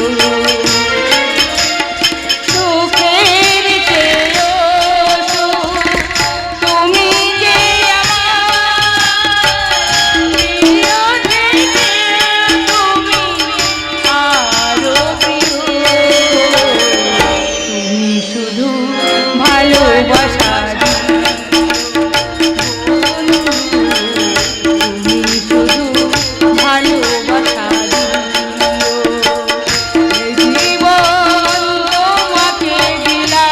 সুখের চেয়েও সুখ তুমি যে আমার প্রিয় থেকে তুমি আরো প্রিয়, তুমি শুধু ভালোবাসা দিও বন্ধু, তুমি শুধু ভালোবাসা দিও। এই জীবন তোমাকে দিলাম।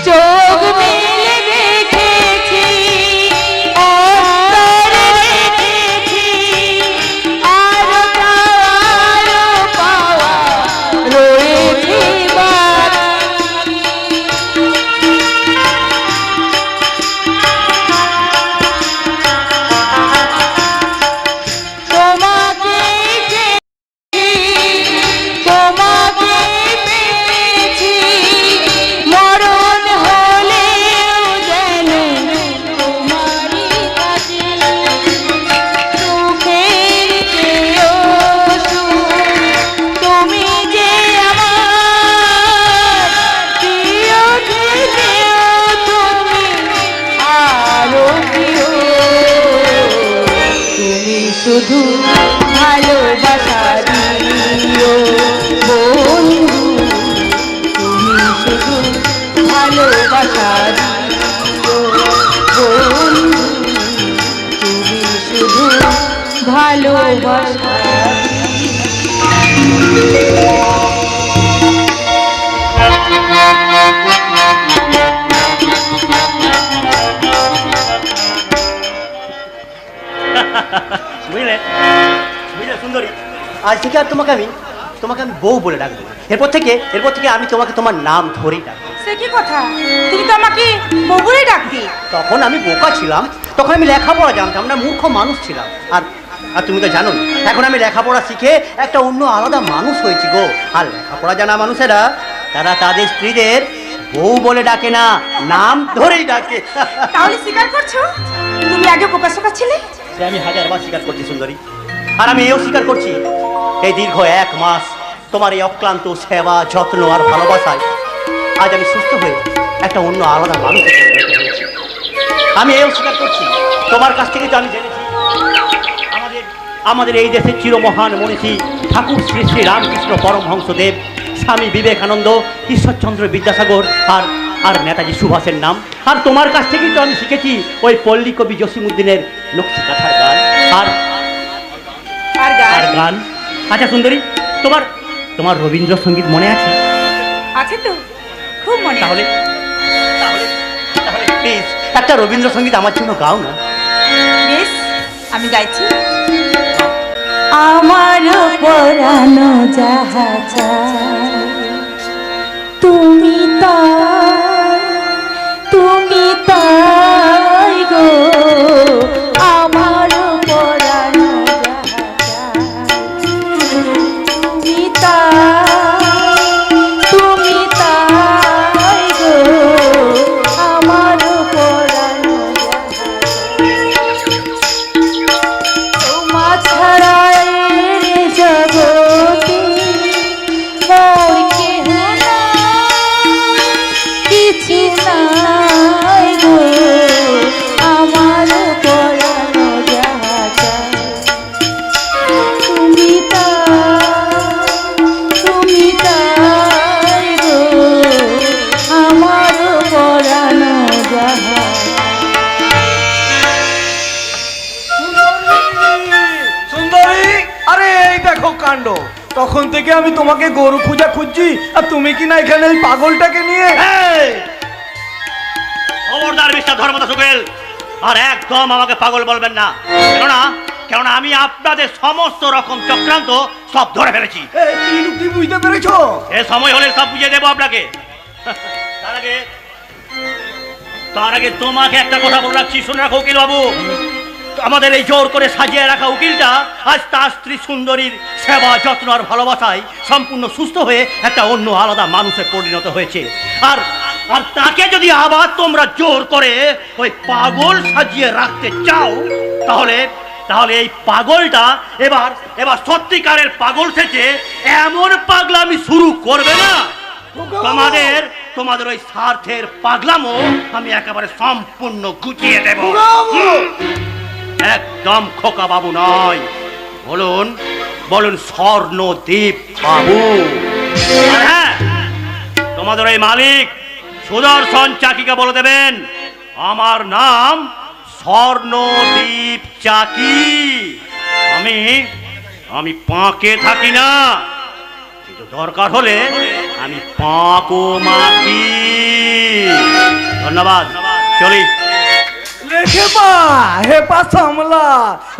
চোখ মেলে দেখেছি, অন্তরে দেখেছি, আরো পাওয়া রয়েছে বাকি। তোমাকে তোমাকে পেয়েছি, মরণ হলেও যেন তোমারই কাছে। সুখের চেয়েও সুখ তুমি যে আমার প্রিয় থেকেও তুমি আরো প্রিয়, তুমি শুধু ভালোবাসা দিও বন্ধু, তুমি শুধু ভালোবাসা দিও বন্ধু, তুমি শুধু ভালোবাসা দিও।
বুঝলে বুঝলে সুন্দরী, আজ থেকে আর তোমাকে আমি বউ বলে ডাকবো না। এরপর থেকে আমি তোমাকে তোমার নাম ধরেই ডাকবো।
সে কি কথা, তুমি তো আমাকে ববুরে ডাকবি।
তখন আমি বোকা ছিলাম, তখন আমি লেখাপড়া জানতাম না, মূর্খ মানুষ ছিলাম। আর আর তুমি তো জানো না, এখন আমি লেখাপড়া শিখে একটা অন্য আলাদা মানুষ হয়েছি গো। আর লেখাপড়া জানা মানুষেরা তারা তাদের স্ত্রীদের বউ বলে ডাকে না, নাম ধরেই ডাকে।
তাহলে স্বীকার করছো তুমি আগে বোকা শোকা ছিলে?
সে আমি হাজারবার স্বীকার করছি সুন্দরী, আর আমি এও স্বীকার করছি এই দীর্ঘ 1 মাস তোমার এই অক্লান্ত সেবা যত্ন আর ভালোবাসায় আজ আমি সুস্থ হয়ে একটা অন্য আলাদা মানুষ হয়েছি। আমি এও স্বীকার করছি তোমার কাছ থেকে তো আমি জেনেছি আমাদের এই দেশের চিরমহান মনীষী ঠাকুর শ্রী শ্রী রামকৃষ্ণ পরমহংসদেব, স্বামী বিবেকানন্দ, ঈশ্বরচন্দ্র বিদ্যাসাগর আর নেতাজি সুভাষের নাম। আর তোমার কাছ থেকেই তো আমি শিখেছি ওই পল্লী কবি জসিমউদ্দিনের নকশি কাঁথার গান আর গান। আচ্ছা সুন্দরী, তোমার রবীন্দ্রসঙ্গীত মনে আছে?
আছে তো, খুব মনে।
তাহলে প্লিজ একটা রবীন্দ্রসঙ্গীত আমার জন্য গাও না।
বেশ, আমি গাইছি। আমার পরানো যাহা চায় তুমি তাই গো, আমার পরানো যাহা চায় তুমি তাই গো, আমার পরানো তোমা ছাড়া জগতে মোর কেহ কিছু নাই গো, আমার পরানো যাহা চায় তুমি তাই গো, আমার পরানো যাহা।
সুন্দরী, আরে এই দেখো কাণ্ড, তখন থেকে আমি তোমাকে গরু পূজা খুঁজছি, আর তুমি কি না এখানে এই পাগলটাকে নিয়ে।
খবরদার মিস্টার ধর্মদাস উকিল, আর একদম আমাকে পাগল বলবেন না, কেননা আমি আপনাদের সমস্ত রকম চক্রান্ত সব ধরে ফেলেছি।
কি বুঝতে পেরেছো?
এ সময় হলে সব বুঝিয়ে দেবো আপনাকে। তার আগে তোমাকে একটা কথা বলে রাখছি, শুনে রাখো উকিল বাবু। আমাদের এই জোর করে সাজিয়ে রাখা উকিলটা আজ তার স্ত্রী সুন্দরীর সেবা যত্ন আর ভালোবাসায় সম্পূর্ণ সুস্থ হয়ে একটা অন্য আলাদা মানুষে পরিণত হয়েছে। আর তাকে যদি আবার তোমরা জোর করে ওই পাগল সাজিয়ে রাখতে চাও, তাহলে এই পাগলটা এবার সত্যিকারের পাগল থেকে এমন পাগলামি শুরু করবে না, তোমাদের ওই স্বার্থের পাগলামো আমি একেবারে সম্পূর্ণ গুছিয়ে দেব। একদম খোকা বাবু নয়, বলুন স্বর্ণদ্বীপ বাবু। আর হ্যাঁ, তোমাদের ওই মালিক সুদর্শন চাকিকে বলে দেবেন আমার নাম স্বর্ণদ্বীপ চাকি। আমি পাঁকে থাকি না, কিন্তু দরকার হলে আমি পাঁকও মাখি। ধন্যবাদ, চলি।
হেপা সামলা,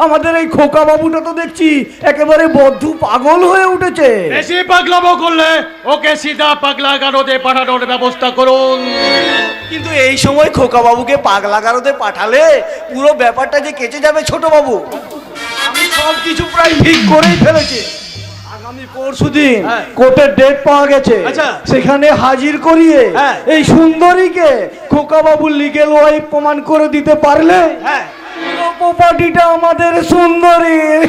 আমাদের এই খোকা বাবুটা তো দেখছি একেবারে বদ্ধ পাগল হয়ে উঠেছে।
বেশি পাগলামো করলে ওকে সিধা পাগলাগারদে পাঠানোর ব্যবস্থা করুন।
কিন্তু এই সময় খোকা বাবুকে পাগলাগারদে পাঠালে পুরো ব্যাপারটা যে কেচে যাবে ছোট বাবু। আমি সব কিছু প্রায় ঠিক করেই ফেলেছি। আগামী পরশুদিন কোর্টের ডেট পাওয়া গেছে, সেখানে হাজির করিয়ে এই সুন্দরীকে খোকা বাবুর লিগেল ওয়াইফ প্রমাণ করে দিতে পারলে প্রপার্টিটা আমাদের সুন্দরীর।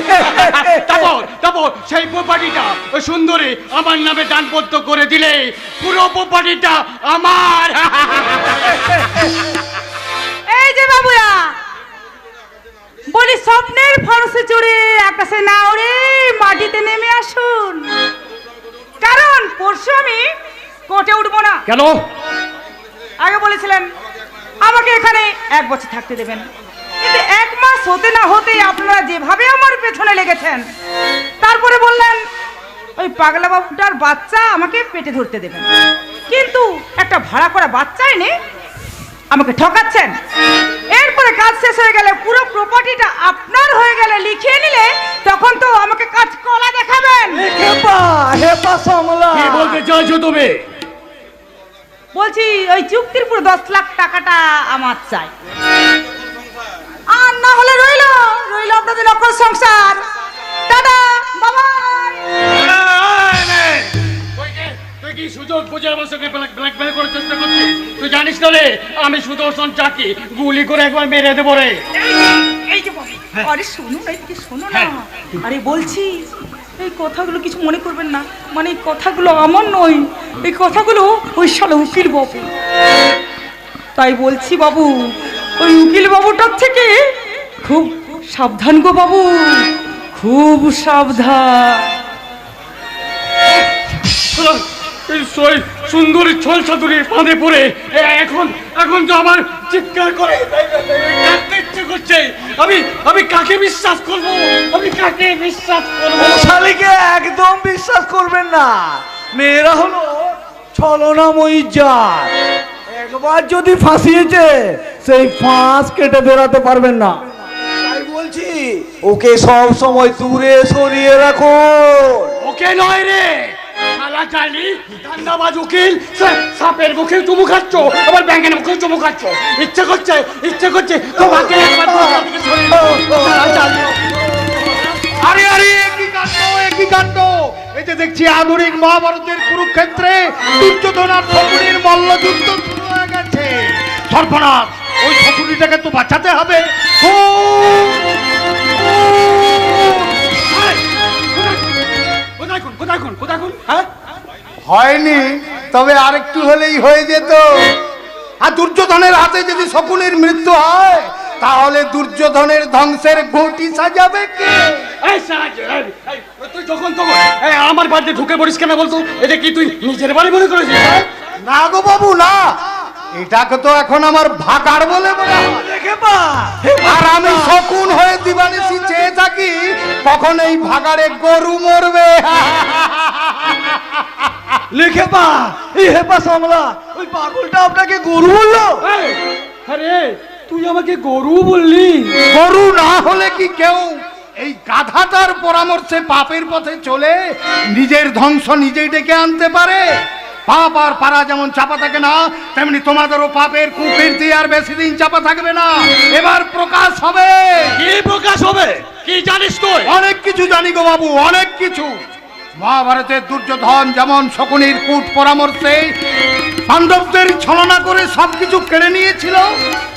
তারপর সেই প্রপার্টিটা ওই সুন্দরী আমার নামে দানপত্র করে দিলে পুরো প্রপার্টিটা আমার।
এই যে বাবুরা বলি, স্বপ্নের ফরসে চড়ে আকাশে না ওড়ে মাটিতে নেমে আসুন, কারণ পরশু আমি কোর্টে উঠবো না।
কেন?
আগে বলেছিলেন আমাকে এখানে 1 বছর থাকতে দেবেন, কিন্তু 1 মাস হতে না হতেই আপনারা যেভাবে আমার পেছনে লেগেছেন, তারপরে বললেন
ওই পাগলা বাবুটার বাচ্চা আমাকে পেটে ধরতে দেবেন, কিন্তু একটা ভাড়া করা বাচ্চা এনে আমাকে ঠকাচ্ছেন। এরপরে কাজ শেষ হয়ে গেলে পুরো প্রপার্টিটা আপনার হয়ে গেলে লিখিয়ে নিলে তখন তো আমাকে কাজ কলা দেখাবেন।
হেপা হেপা সামলা।
কি বলতে চাইছো তুমি?
বলছি ওই চুক্তির পুরো 10 লাখ টাকাটা আমার চাই, আর না হলে রইল আপনাদের নকল সংসার। দাদা বাবা
তুই কি সুযোগ বুঝে আমার সঙ্গে ব্ল্যাকমেল করার চেষ্টা করছিস? তুই জানিস না রে আমি সুদর্শন চাকি গুলি করে একবার মেরে দেবো রে।
এই যে বাবা, আরে শোনো না, এদিকে শোনো না। আরে বলছি এই কথাগুলো কিছু মনে করবেন না, মানে এই কথাগুলো আমার নয়, এই কথাগুলো ওই শালা উকিল বাবু। তাই বলছি বাবু, ওই উকিল বাবুটার থেকে খুব সাবধান গো বাবু, খুব সাবধান।
সুন্দরী ছল চাতুরি ফাঁদে পড়ে এখন তো আমার চিৎকার করে কাঁদতে ইচ্ছে করছে। আমি কাকে বিশ্বাস করবো? আমি কাকে বিশ্বাস করবো?
শালিকে একদম বিশ্বাস করবেন না, মেয়েরা হলো ছলনাময়ী জাত। একবার যদি ফাঁসিয়েছে সেই ফাঁস কেটে বেরাতে পারবেন না। তাই বলছি ওকে সব সময় দূরে সরিয়ে রাখো।
ওকে নয় রে শালা জানি ধান্দাবাজ উকিল, সাপের মুখে চুমু খাচ্ছ, আবার ব্যাঙের মুখে চুমু খাচ্ছ। ইচ্ছে করছে তোমাকে একবার দরজা থেকে সরিয়ে দেবো। শালা জানি।
আরে আরে একই কাণ্ড। এই যে দেখছি আধুনিক মহাভারতের কুরুক্ষেত্রে দুর্যোধন আর শকুনির মল্লযুদ্ধ শুরু হয়ে গেছে। সর্বনাশ, ওই শকুনিটাকে তো বাঁচাতে হবে।
কোথায় কোন হ্যাঁ
হয়নি, তবে আরেকটু হলেই হয়ে যেত। আর দুর্যোধনের হাতে যদি শকুনির মৃত্যু হয় তাহলে দুর্যোধনের ধ্বংসের ঘটি সাজাবে কে?
তুই যখন তখন আমার বাড়িতে ঢুকে পড়িস কেন বলতো? এটা কি তুই নিজের বাড়ি মনে করেছিস?
না গো বাবু না, এটাকে তো এখন আমার ভাগাড় বলে মনে হয়। আর আমি শকুন হয়ে দিবানিশি চেয়ে থাকি কখন এই ভাগাড়ে গরু মরবে।
লিখে পা এই হেপা সামলা, ওই পাগলটা আপনাকে গরু বললো?
আরে তুই আমাকে গরু বললি?
গরু না হলে কি কেউ এই গাধাটার পরামর্শে পাপের পথে চলে নিজের ধ্বংস নিজেই ডেকে আনতে পারে? পাপ আর পারা যেমন চাপা থাকে না, তেমনি তোমাদেরও পাপের কুকীর্তি আর বেশি দিন চাপা থাকবে না। এবার প্রকাশ হবে।
কি প্রকাশ হবে? কি জানিস তুই?
অনেক কিছু জানি গো বাবু, অনেক কিছু। মহাভারতের দুর্যোধন যেমন শকুনির কূট পরামর্শে পাণ্ডবদের ছলনা করে সবকিছু কেড়ে নিয়েছিল,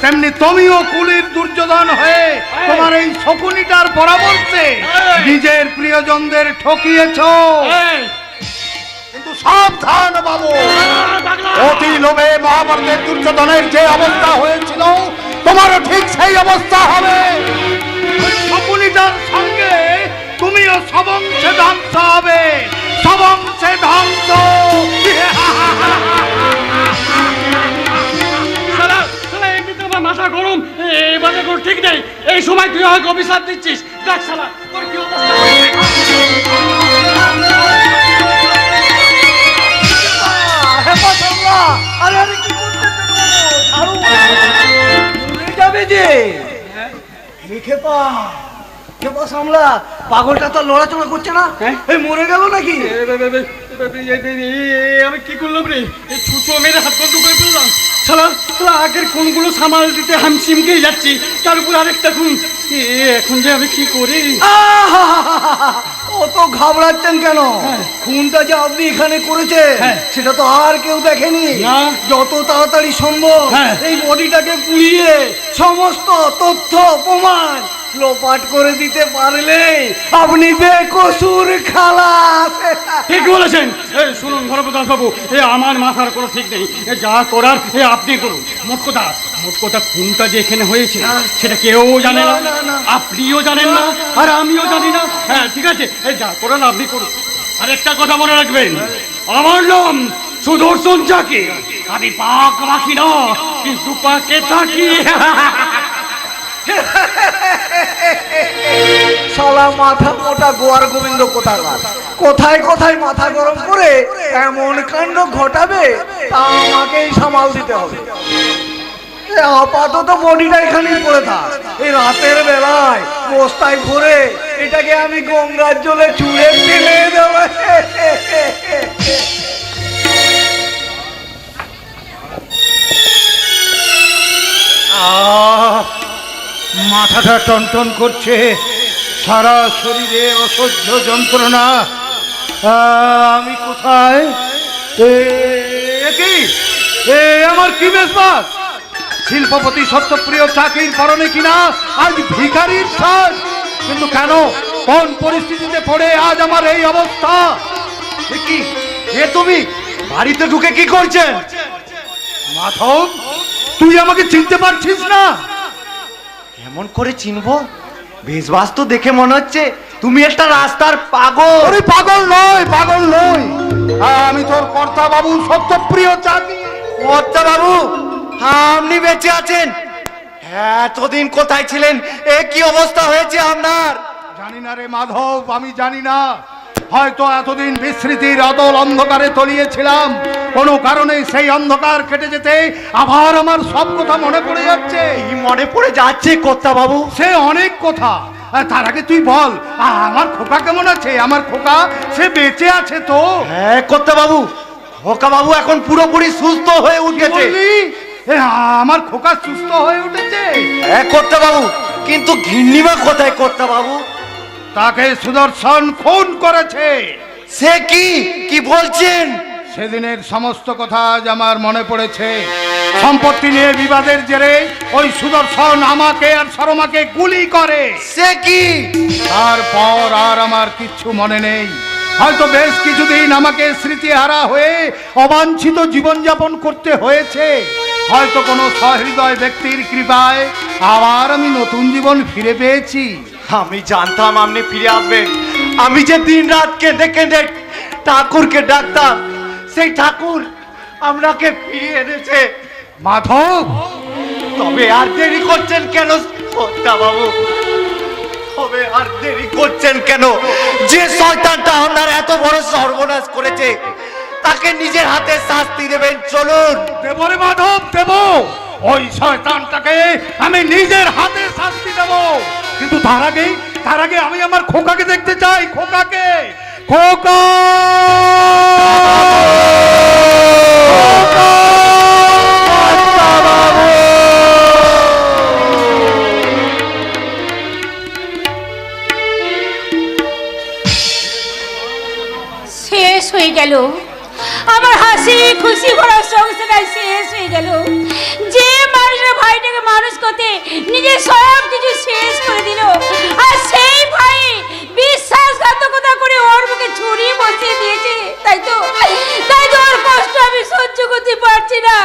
তেমনি তুমিও কুলির দুর্যোধন হয়ে তোমার এই শকুনিটার পরামর্শে নিজের প্রিয়জনদের ঠকিয়েছো। কিন্তু সাবধান বাবু, অতি লোভে মহাভারতের দুর্যোধনের যে অবস্থা হয়েছিল তোমারও ঠিক সেই অবস্থা হবে। শকুনিটার সঙ্গে তুমিও সবংশে ধ্বংস হবে, সবংশে ধ্বংস।
মাথা গরম, এবারে ঠিক নেই। এই সময় তুই আমাকে অভিশাপ দিচ্ছিস। দেখ শালা তোর কি অবস্থা।
আরে আরে কি করতেছেন বাবু? মরে যাবে যে। লিখে পা হেপা সামলা, পাগলটা তো লড়াচড়া করছে না, এই মরে গেল নাকি?
আমি কি করলাম রে? ছুঁচো মেরে হাত বন্ধ করে ফেললাম। শালা আগের কোনগুলো সামাল দিতে হামসিমকে যাচ্ছি, তার উপর আরেকটা খুন। এখন যে আমি কি করি?
অত ঘাবড়াচ্ছেন কেন? খুনটা যে আপনি এখানে করেছেন সেটা তো আর কেউ দেখেনি। যত তাড়াতাড়ি সম্ভব এই বডিটাকে পুড়িয়ে সমস্ত তথ্য প্রমাণ লোপাট করে দিতে পারলে আপনি বেকসুর খালাস।
ঠিক বলেছেন। শুনুন ধর্মদাস বাবু, আমার মাথার কোনো ঠিক নেই। যা করার আপনি করুন। মোট কথা খুনটা যে এখানে হয়েছে সেটা কেউ জানে না, আপনিও জানেন না, আর আমিও জানি না। হ্যাঁ ঠিক আছে, যা করার আপনি করুন। আর একটা কথা মনে রাখবেন, আমার নাম সুদর্শন চাকি। আমি পাক রাখি না, কিন্তু পাকে থাকি।
শালা মাথা মোটা গোয়ার গোবিন্দ কোথাকার, কোথায় কোথায় মাথা গরম করে এমন কাণ্ড ঘটাবে তা আমাকেই সামাল দিতে হবে। আপাতত বডিটা এখানেই পড়ে থাক, এই রাতের বেলায় বস্তায় ভরে এটাকে আমি গঙ্গার জলে চুড়ে ফেলে দেব।
মাথাটা টনটন করছে, সারা শরীরে অসহ্য যন্ত্রণা। আমি কোথায়? কি আমার কি বেশবাস? শিল্পপতি সত্যপ্রিয় চাকরির পরনে কিনা আজ ভিখারির সাজ। কিন্তু কেন, কোন পরিস্থিতিতে পড়ে আজ আমার এই অবস্থা? কি তুমি বাড়িতে ঢুকে কি করছেন? মাধব, তুই আমাকে চিনতে পারছিস না?
কেমন করে চিনবো? বেশবাস তো দেখে মনে হচ্ছে তুমি একটা রাস্তার পাগল।
আরে পাগল নয়, পাগল নই, আমি তোর কর্তা বাবু সত্যপ্রিয় চাকরি।
কর্তা বাবু, আপনি বেঁচে আছেন? এতদিন কোথায় ছিলেন? এ কি অবস্থা হয়েছে আপনার?
জানি না রে মাধব, আমি জানি না। হয়তো এতদিন বিস্মৃতির অতল অন্ধকারে তলিয়েছিলাম, কোনো কারণে সেই অন্ধকার কেটে যেতে আবার আমার সব কথা মনে পড়ে যাচ্ছে।
কি মনে পড়ে যাচ্ছে কর্তা বাবু?
সে অনেক কথা। তার আগে তুই বল, আমার খোকা কেমন আছে? আমার খোকা সে বেঁচে আছে তো?
হ্যাঁ কর্তা বাবু, খোকা বাবু এখন পুরোপুরি সুস্থ হয়ে উঠেছে।
আমার খোকা সুস্থ হয়ে উঠেছে?
হ্যাঁ কর্তা বাবু, কিন্তু ঘিন্নিমা কোথায় কর্তা বাবু?
তাকে সুদর্শন খুন করেছে।
সে কি বলছেন?
সেদিনের সমস্ত কথা আজ আমার মনে পড়েছে। সম্পত্তি নিয়ে বিবাদের জেরে ওই সুদর্শন আমাকে আর শর্মাকে গুলি করে।
সে কি?
তারপর আর আমার কিচ্ছু মনে নেই। হয়তো বেশ কিছুদিন আমাকে স্মৃতিহারা হয়ে অবাঞ্ছিত জীবনযাপন করতে হয়েছে। হয়তো কোনো সহৃদয় ব্যক্তির কৃপায় আবার আমি নতুন জীবন ফিরে পেয়েছি।
আমি জানতাম আপনি ফিরে আসবেন। আমি যে দিন রাত কেঁদে কেঁদে ঠাকুরকে ডাকতাম, সেই ঠাকুর আপনাকে ফিরিয়ে এনেছে।
মাধব,
তবে আর দেরি করছেন কেন কর্তা বাবু? তবে আর দেরি করছেন কেন? যে শয়তানটা আপনার এত বড় সর্বনাশ করেছে তাকে নিজের হাতে শাস্তি দেবেন। চলুন।
দেব রে মাধব, দেব। ওই শয়তানটাকে আমি নিজের হাতে শাস্তি দেব। কিন্তু তার আগে আমি আমার খোকাকে দেখতে চাই। খোকাকে, খোকা!
শেষ হয়ে গেল আমার হাসি খুশি ভরা সংসার, শেষ হয়ে গেল। যে মানুষের ভাইটাকে মানুষ করতে নিজের সব কিছু শেষ করে দিল, আর সেই ভাই বিশ্বাসঘাতকতা করে ওর মুখে ছুরি বসিয়ে দিয়েছে। তাই তো ওর কষ্ট আমি সহ্য করতে পারছি না।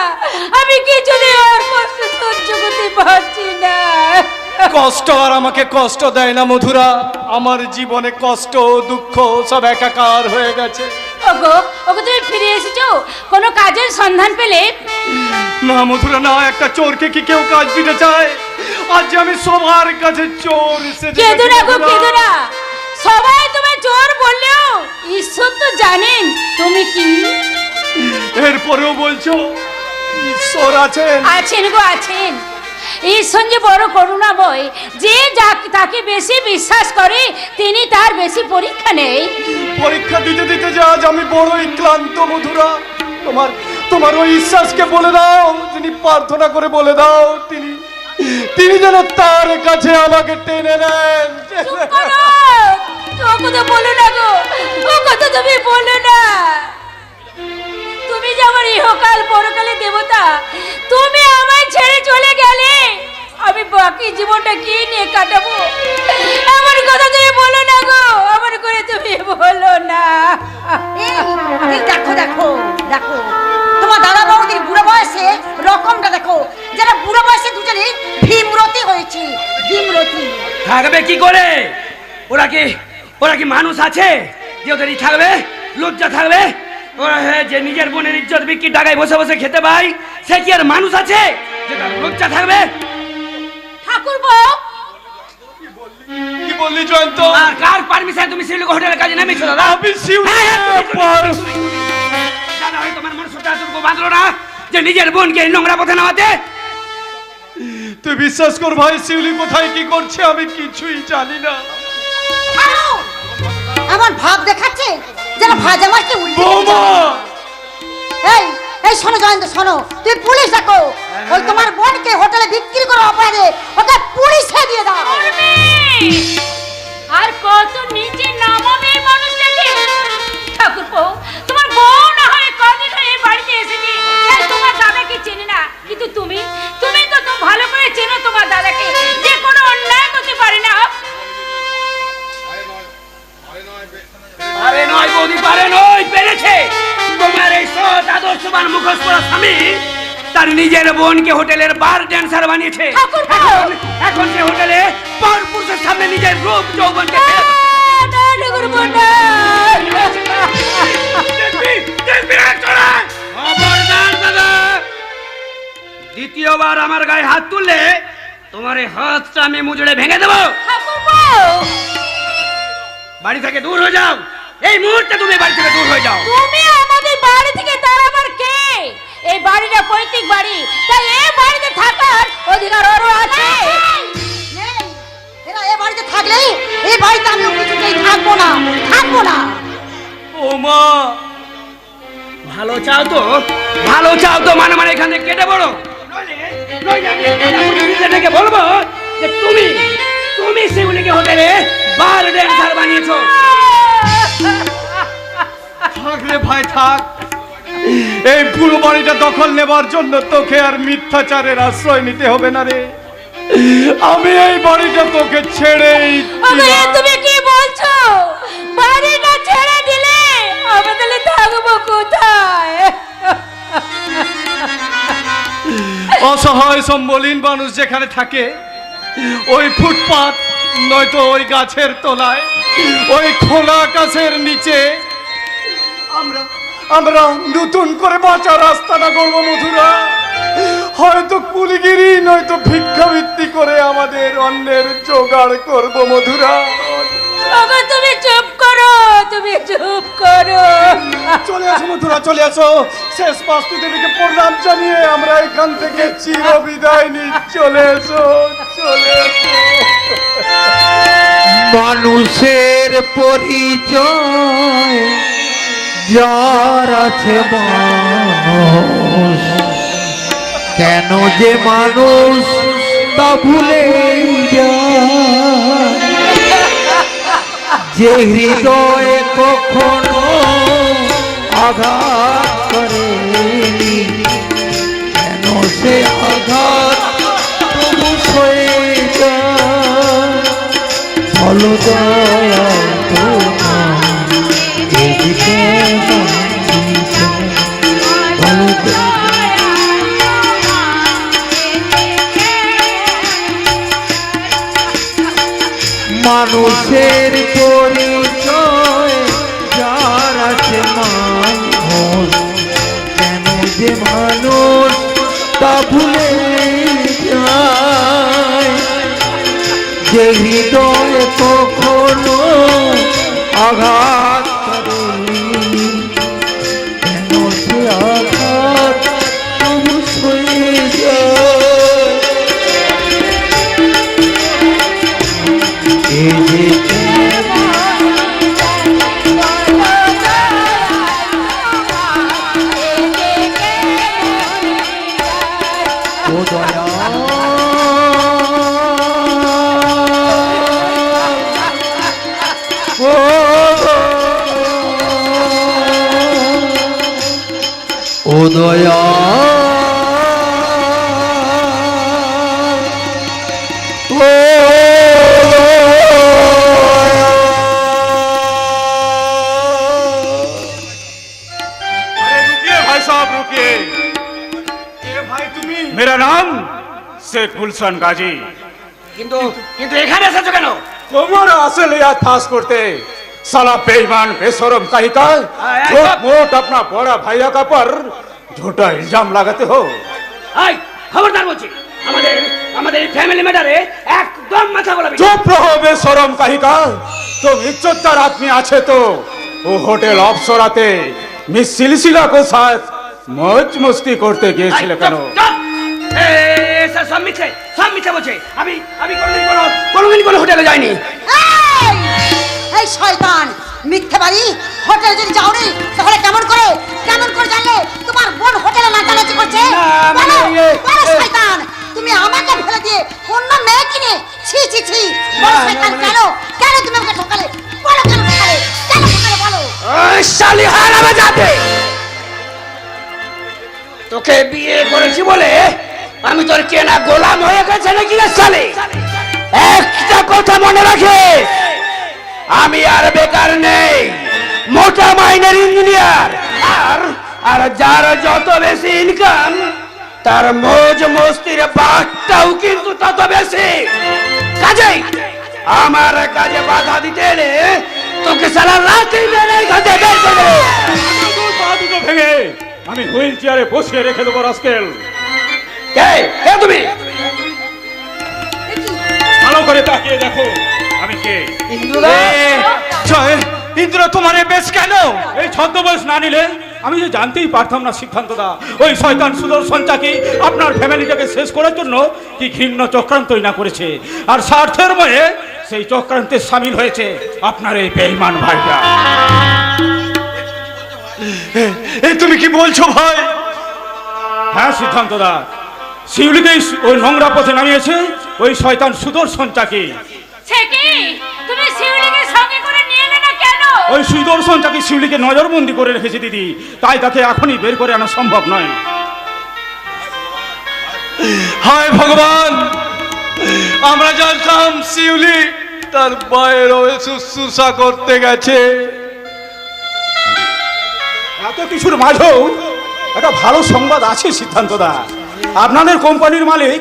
আমি কিছুদিন ওর কষ্ট সহ্য করতে পারছি না।
কষ্ট আর আমাকে কষ্ট দেয় না মধুরা, আমার জীবনে কষ্ট দুঃখ সব একাকার হয়ে গেছে।
ওগো তুমি ফিরে এসেছো? কোনো কাজের সন্ধান পেলে?
না মধুরা না, একটা চোরকে কি কেউ কাজ দিতে চায়? আজ আমি সবার কাছে চোর সেজে
কেঁদো না গো, কেঁদো না। সবাই তোমায় চোর বললেও ঈশ্বর তো জানেন তুমি কি।
এরপরেও বলছো ঈশ্বর আছেন?
আছেন গো, আছেন। ঈশ্বর যে বড় করুণাময়, যে তাকে বেশি বিশ্বাস করে তিনি তার বেশি পরীক্ষা নেই।
পরীক্ষা দিতে দিতে যে আজ আমি বড়ই ক্লান্ত মধুরা। তোমার ওই বিশ্বাসকে বলে দাও, তিনি প্রার্থনা করে বলে দাও, তিনি যেন তার কাছে আমাকে টেনে নেন।
ও কথা বলো না গো, ও কথা তুমি বলো না। তুমি যে আমার ইহকাল পরকালে দেবতা, তুমি আমায় ছেড়ে চলে গেলে আমি বাকি জীবনটা কি নিয়ে কাটাবো? আমার কথা তুমি বলো না গো, আমার করে তুমি বলো না।
দেখো দেখো দেখো, তোমার দাদা বৌদির বুড়ো বয়সে রকমটা দেখো। যারা বুড়ো বয়সে দুজনে ভীমরতি হয়েছে, ভীমরতি।
থাকবে কি করে? ওরা কি মানুষ আছে যে ওদেরই থাকবে? লজ্জা থাকবে? ওরা যে নিজের বোনের ইজ্জত বিক্রি টাকায় বসে বসে খেতে পায়, সে কি আর মানুষ আছে যে তার লজ্জা থাকবে?
ঠাকুর বউ,
কি বললি জয়ন্ত?
আর কার পারমিশন তুমি শিউলি হোটেলের কাজে নামিয়েছো দাদা?
আমি শিউলি
দাদা ভাই তোমার মনসুটা এতটুকু বাঁধলো না যে নিজের বোনকে এই নোংরা পথে নামাতে?
তুই বিশ্বাস কর ভাই, শিউলি কোথায় কি করছে আমি কিছুই জানি না।
আমার ভাব দেখাচ্ছে যেন ভাজা মাছকে উল্টে
বৌমা!
এই এই শোনো জয়ন্ত, শোনো, তুই পুলিশ ডাকো। ওই তোমার বোনকে হোটেলে বিক্রি করা অপরাধে ওকে পুলিশে দিয়ে দাও।
আর কত নিচে নামাবে এই মানুষটাকে? ঠাকুরপো, তোমার বউ না হয় কদিন হয়ে এই বাড়িতে এসেছে, তাই তোমার দাদাকে চেনে না, কিন্তু তুমি তো ভালো করে চেনো তোমার দাদাকে, যে কোনো অন্যায় করতে পারে না।
পারে নয় বৌদি, পারে নয়, পেরেছে। তোমার এই সৎ আদর্শবান মুখোশ পরা স্বামী তার নিজের বোনকে হোটেলের বার ড্যান্সার বানিয়েছে। এখন সে হোটেলে পর পুরুষের সামনে নিজের রূপ যৌবনকে দ্বিতীয়বার আমার গায়ে হাত তুললে তোমার এই হাতটা আমি মুজড়ে ভেঙে দেবো। বাড়ি থেকে দূর হয়ে যাও, এই মুহূর্তে তুমি বাড়ি থেকে দূর হয়ে যাও।
তুমি আমাদের বাড়ি থেকে তাড়াবার কে? এই বাড়িটা পৈতৃক বাড়ি, তাই এই বাড়িতে থাকার অধিকার ওরও আছে।
এরা এই বাড়িতে থাকলে এই বাড়িতে আমি কিছুতেই থাকবো না, থাকবো না।
ও মা,
ভালো চাও তো, ভালো চাও তো মানে মানে এখান থেকে কেটে পড়ো, নইলে আমি নিজেকে বলবো যে তুমি সেগুলিকে হোটেলে বার ড্যান্সার বানিয়েছো।
থাকলে ভাই থাক, এই পুরো বাড়িটা দখল নেবার জন্য তোকে আর মিথ্যাচারের আশ্রয় নিতে হবে না রে। আমি এই বাড়িটা তোকে ছেড়েই
তুমি কি বলছো? বাড়িটা ছেড়ে দিলে আমি তাহলে থাকবো কোথায়?
অসহায় সম্বলীন মানুষ যেখানে থাকে, ওই ফুটপাত নয়তো ওই গাছের তলায়, ওই খোলা আকাশের নিচে আমরা নতুন করে বাঁচার রাস্তাটা করবো মধুরা। হয়তো কুলিগিরি নয়তো ভিক্ষাবৃত্তি করে আমাদের অন্যের জোগাড় করবো মধুরা।
তুমি চুপ করো, তুমি চুপ করো।
চলে আসো মধুরা, চলে আসো। শেষ বাস্তু দেবীকে প্রণাম জানিয়ে আমরা এখান থেকে চির বিদায় নিই। চলে এসো, চলে এসো।
মানুষের পরিচয় যার আছে মানুষ, কেন যে মানুষ তা ভুলে যায়, যে হৃদয়ে কখনো আঘাত করেনি, কেন সে আঘাত তবু সয়ে যায়। ভালো দয়া তোমার এদিকে ভালো মানুষের পরিচয় যার আছে মানুষ, কেন যে মানুষ তা ভুলে যায়, যে হৃদয়ে কখনো আঘাত করেনি, কেন সে আঘাত তবু সয়ে যায়। এই যে ও দয়া, ও দয়া,
भाई साहब रुकिए।
ভাই তুমি?
मेरा नाम शेख गुलशन गाजी।
কিন্তু এখানে এসেছো কেন?
তোমার আসলে याद फास करते साला बेईमान बेशरम कहीं का झूठ मूठ अपना बड़ा भैया का पर झूठा इल्जाम लगाते हो।
এই খবরদার বলছি, আমাদের আমাদের ফ্যামিলি ম্যাটারে একদম মাথা গলাবি।
चुप रहो बेशरम कहीं का। तुम इज्जतदार आदमी आछे तो वो होटल अप्सराते मिस सिलसिला को साथ मौज मस्ती करते গিয়েছিলে কেন?
সব মিথ্যে বলছে। আমি কোনোদিন কোনো হোটেলে যাইনি।
এই! এই শয়তান মিথ্যেবাদী, হোটেলে যদি যাওনি তাহলে কেমন করে জানলে তোমার বোন হোটেলে নাচানাচি করছে? বলো, বলো শয়তান, তুমি আমাকে ফেলে দিয়ে অন্য মেয়ে কিনে ছি ছি ছি, বলো শয়তান, কেন তুমি আমাকে ঠকালে? বলো কেন ঠকালে বলো।
ওই শালি হারামে যাবে। তোকে বিয়ে করেছি বলে আমি তোর কেনা গোলাম হয়ে গেছে নাকি রে শালি? একটা কথা মনে রাখিস, আমি আর বেকার নেই, মোটা মাইনের ইঞ্জিনিয়ার। আর যার যত বেশি ইনকাম তার মৌজ মস্তির বাঘটাও কিন্তু তত বেশি। কাজেই আমার কাজে বাধা দিতে এলে তোকে সারা রাতে মেরে ঘাটে বের করে দেবো।
পা দুটো ভেঙে আমি হুইল চেয়ারে বসিয়ে রেখে দেবো রাস্কেল।
কে তুমি?
ভালো করে তাকিয়ে দেখো আমি কে।
ইন্দ্র তোমার বেশ কেন?
এই ছদ্মবেশ না নিলে আমি যে জানতেই পারতাম না সিদ্ধান্তদা ওই শয়তান সুদর্শন চাকি আপনার ফ্যামিলিটাকে শেষ করার জন্য কি ঘৃণ্য চক্রান্তই না করেছে, আর স্বার্থের ময়ে সেই চক্রান্তে সামিল হয়েছে আপনার এই বেঈমান ভাইটা।
এই তুমি কি বলছো ভাই?
হ্যাঁ সিদ্ধান্তদা, শিউলিকেই ওই নোংরা পথে নামিয়েছে ওই শয়তান সুদর্শন চাকি।
সে কি? তুমি শিউলিকে সঙ্গে করে নিয়ে এলে না কেন?
ওই সুদর্শন চাকি শিউলিকে নজরবন্দি করে রেখেছে দিদি, তাই তাকে এখনই বের করে আনা সম্ভব নয়।
হায় ভগবান, আমরা জানতাম শিউলি তার বাইরে শুশ্রূষা করতে গেছে।
এত কিছুর মাঝেও একটা ভালো সংবাদ আছে সিদ্ধান্তদা, আপনাদের কোম্পানির মালিক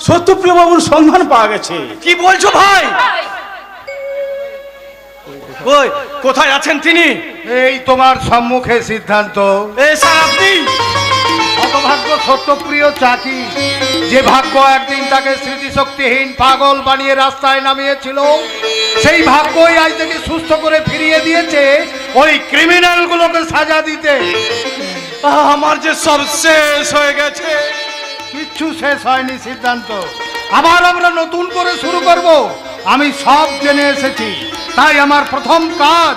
সত্যপ্রিয় বাবুর সন্ধান পাওয়া গেছে।
কি বলছো ভাই? ওই কোথায় আছেন তিনি?
এই তোমার সম্মুখে সিদ্ধান্ত।
এই স্যার আপনি?
হতভাগ্য সত্যপ্রিয় চাকি, যে ভাগ্য একদিন তাকে স্মৃতিশক্তিহীন পাগল বানিয়ে রাস্তায় নামিয়েছিল, সেই ভাগ্যই আজ থেকে সুস্থ করে ফিরিয়ে দিয়েছে ওই ক্রিমিনাল গুলোকে সাজা দিতে।
আমার যে সব শেষ হয়ে গেছে।
কিচ্ছু শেষ হয়নি সিদ্ধান্ত, আবার আমরা নতুন করে শুরু করব। আমি সব জেনে এসেছি, তাই আমার প্রথম কাজ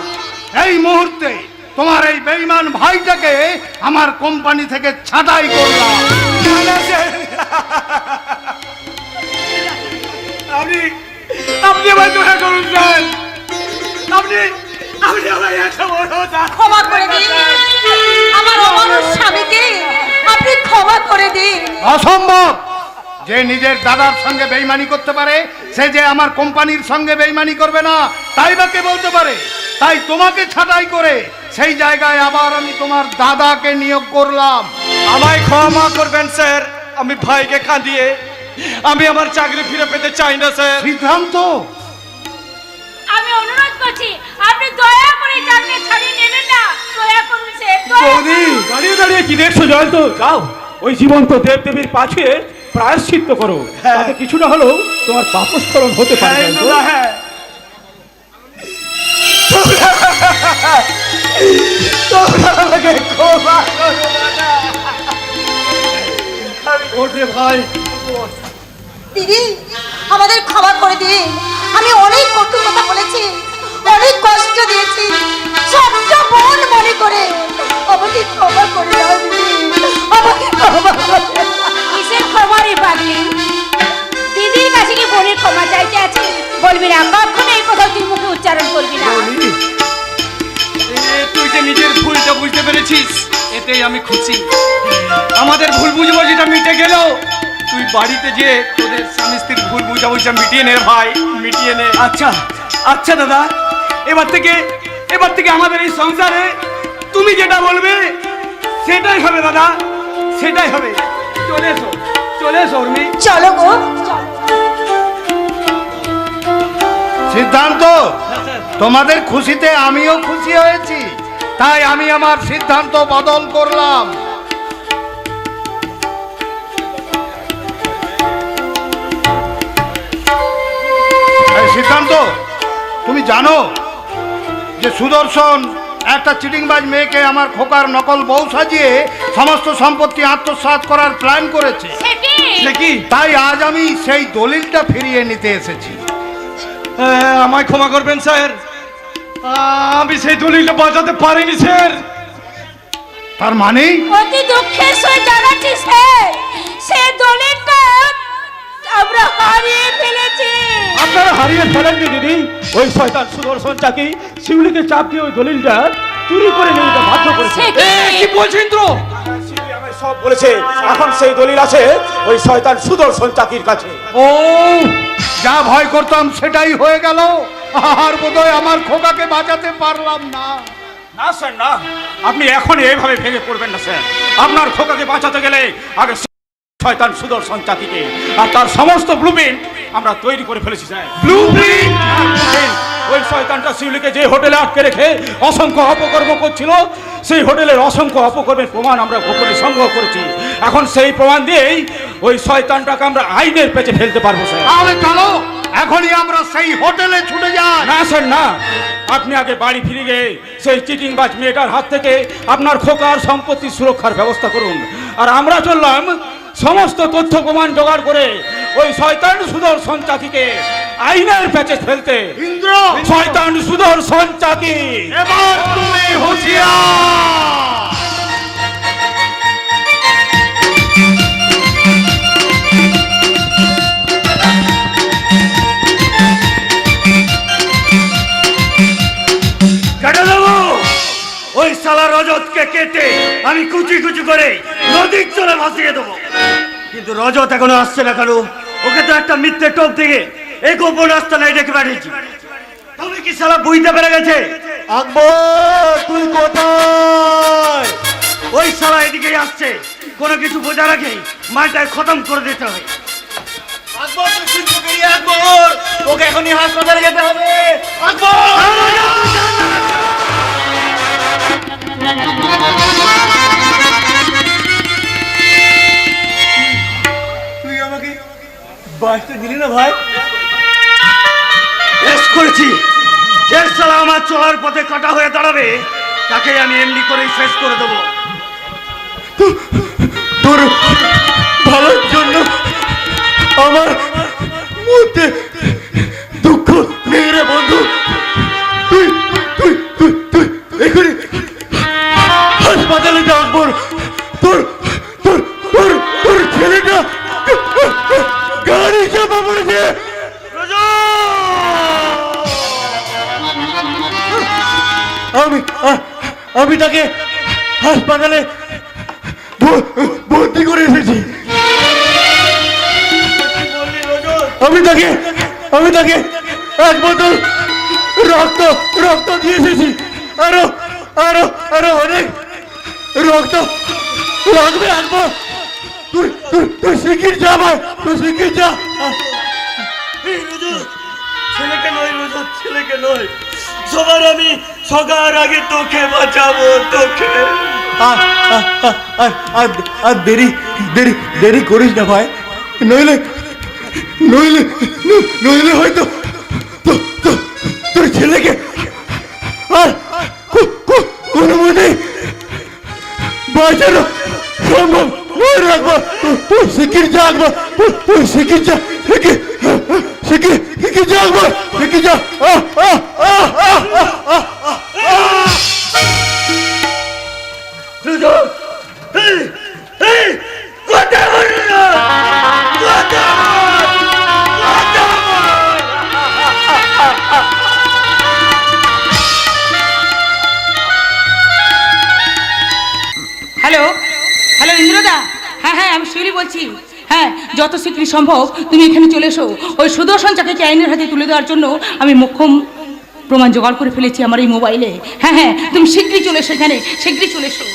এই মুহূর্তে তোমার এই বেঈমান ভাইটাকে আমার কোম্পানি থেকে ছাঁটাই করলাম।
আপনি আমার দয়া করুন স্যার, আপনি আমার এত বড়
ক্ষমা করে দিন আমার অমানুষ স্বামীকে, আপনি ক্ষমা করে দিন।
অসম্ভব, যে নিজের দাদার সঙ্গে বেইমানি করতে পারে সে যে আমার কোম্পানির সঙ্গে বেইমানি করবে না, তাই বা কে বলতে পারে? তাই তোমাকে ছাঁটাই করে সেই জায়গায় আবার আমি তোমার দাদাকে নিয়োগ করলাম।
আমায় ক্ষমা করবেন স্যার, আমি ভাইকে কাঁদিয়ে আমি আমার চাকরি ফিরে পেতে চাই না স্যার।
সিদ্ধান্ত,
আমি অনুরোধ করছি আপনি দয়া করে চাকরি ছাড়িয়ে নেবেন না, দয়া করুন স্যার, দয়া
বৌদি,
করুন।
দাঁড়িয়ে দাঁড়িয়ে কি দেখছো জয়ন্ত? যাও ওই জীবন্ত দেবদেবীর পাশে প্রায়শ্চিত্ত করো, তাতে কিছু না হলেও তোমার পাপস্মরণ হতে পারে।
তোমরা আমাকে ক্ষমা করো না।
ওরে ভাই,
দিদি আমাদের ক্ষমা করে দিন, আমি অনেক কটু কথা বলেছি, অনেক কষ্ট দিয়েছি, সবটা বোন মনে করে আমাকে ক্ষমা করে দাও দিদি, আমাকে ক্ষমা করে দাও।
কিসের ক্ষমা রে পাগলি? দিদির কাছে কি বোনের ক্ষমা চাইতে আছে? বলবি না, কখনো এই কথা তুই মুখে উচ্চারণ করবি না।
তুই যে নিজের ভুলটা বুঝতে পেরেছিস, এতেই আমি খুশি। আমাদের ভুল বুঝাবুঝিটা মিটে গেল। তুই বাড়িতে যে তোদের স্বামী স্ত্রীর ভুল বুঝাবুঝিটা মিটিয়ে নে ভাই, মিটিয়ে নে।
আচ্ছা আচ্ছা দাদা, এবার থেকে আমাদের এই সংসারে তুমি যেটা বলবে সেটাই হবে দাদা, সেটাই হবে। চলে এসো উর্মি।
চলো গো।
সিদ্ধান্ত, তোমাদের খুশিতে আমিও খুশি হয়েছি, তাই আমি আমার সিদ্ধান্ত বদল করলাম। সিদ্ধান্ত, তুমি জানো যে সুদর্শন একটা চিটিংবাজ মেয়েকে আমার খোকার নকল বউ সাজিয়ে সমস্ত সম্পত্তি আত্মসাৎ করার প্ল্যান করেছে।
সে কি?
তাই আজ আমি সেই দলিলটা ফিরিয়ে নিতে এসেছি।
আমায় ক্ষমা করবেন স্যার, আমি সেই দলিলটা বাঁচাতে পারিনি স্যার।
তার মানে
অতি দুঃখের সহিত জানাচ্ছি স্যার, সে দলিলটা আমরা হারিয়ে ফেলেছি।
আপনারা হারিয়ে ফেলেননি দিদি, ওই শয়তান সুদর্শন চাকি শিউলিকে চাপ দিয়ে ওই দলিলটা চুরি করে নিয়ে যেতে বাধ্য করেছে।
সে কি?
কি বলছেন তো?
শিউলি আমায় সব বলেছে, এখন সেই দলিল আছে ওই শয়তান সুদর্শন চাকির কাছে।
ও, যা ভয় করতাম সেটাই হয়ে গেল। আর বোধহয় আমার খোকাকে বাঁচাতে পারলাম না।
না স্যার না, আপনি এখন এইভাবে ভেঙে পড়বেন না স্যার। আপনার খোকাকে বাঁচাতে গেলে আগে শয়তান সুদর্শন চাকিকে আর তার সমস্ত ব্লুপ্রিন্ট আমরা তৈরি করে ফেলেছি স্যার।
ব্লুপ্রিন্ট?
ওই শয়তানটা শিউলিকে যে হোটেলে আটকে রেখে অসংখ্য অপকর্ম করছিল, সেই হোটেলের অসংখ্য অপকর্মের প্রমাণ আমরা গোপনে সংগ্রহ করেছি। এখন সেই প্রমাণ দিয়েই ওই শয়তানটাকে আমরা আইনের পেছনে ফেলতে পারবো স্যার।
তাহলে চলো এখনই আমরা সেই হোটেলে ছুটে যাই।
না স্যার না, আপনি আগে বাড়ি ফিরে গিয়ে সেই চিটিংবাজ মেয়েটার হাত থেকে আপনার খোকার সম্পত্তি সুরক্ষার ব্যবস্থা করুন। আর আমরা চললাম সমস্ত তথ্য প্রমাণ জোগাড় করে ওই শয়তান সুদর্শন চাকিকে আইনের পেছনে ফেলতে।
ইন্দ্র,
শয়তান সুদর্শন চাকি,
এবার তুমি হুঁশিয়ার।
কেটে দেবো ওই শালা রজতকে, কেটে আমি কুচি কুচি করে নদীর জলে ভাসিয়ে দেবো। কিন্তু রজত এখনো আসছে না কেন? ওকে তো একটা মিথ্যে টোপ থেকে এই গোপন আস্তানায় ডেকে পাঠিয়েছি। তুমি কি শালা বুঝতে পেরে গেছে? আকবর, তুই কোথায়? ওই শালা এদিকেই আসছে। কোনো কিছু বোঝার আগেই মালটায় খতম করে দিতে হবে। আকবর, তুই শুনছো কি? আকবর, ওকে এখনই হাসপাতালে যেতে হবে। তুই আমাকে বাঁচতে দিলি না ভাই? বেশ করেছি। যে শালা আমার চলার পথে কাটা হয়ে দাঁড়াবে তাকে আমি এমনি করেই শেষ করে দেবো। তোর ভালোর জন্য আমার মধ্যে দুঃখ নেই রে বন্ধু। তুই তুই তুই তুই এখানে হাসপাতালে যা। আকবর, তোর তোর তোর তোর ছেলেটা গাড়ি চাপা পড়েছে। আমি তাকে হাসপাতালে ভর্তি করে এসেছি। আমি তাকে এক বোতল রক্ত দিয়ে এসেছি। আরো আরো আরো অনেক রক্ত লাগবে। আকবর, তুই শিগগির যা ভাই, তুই শিগগির যা। ছেলেকে নয় রোজত, ছেলেকে নয়, সবার আমি সবার আগে তোকে বাঁচাবো, তোকে। আর দেরি দেরি দেরি করিস না ভাই, নইলে নইলে নইলে হয়তো তোর ছেলেকে আর কোনো মতে বাঁচানো সম্ভব নয়। রাখবো, তুই শিগগির যা। আকবর, তুই শিগগির যা, শিগগির যা আকবর, শিগগির যা।
হ্যালো হ্যালো ইন্দ্রদা, হ্যাঁ হ্যাঁ আমি শিউলি বলছি। হ্যাঁ, যত শীঘ্রই সম্ভব তুমি এখানে চলে এসো। ওই সুদর্শন চাকিকে আইনের হাতে তুলে দেওয়ার জন্য আমি মোক্ষম প্রমাণ জোগাড় করে ফেলেছি আমার এই মোবাইলে। হ্যাঁ হ্যাঁ, তুমি শীঘ্রই চলে এসো, এখানে শীঘ্রই চলে এসো।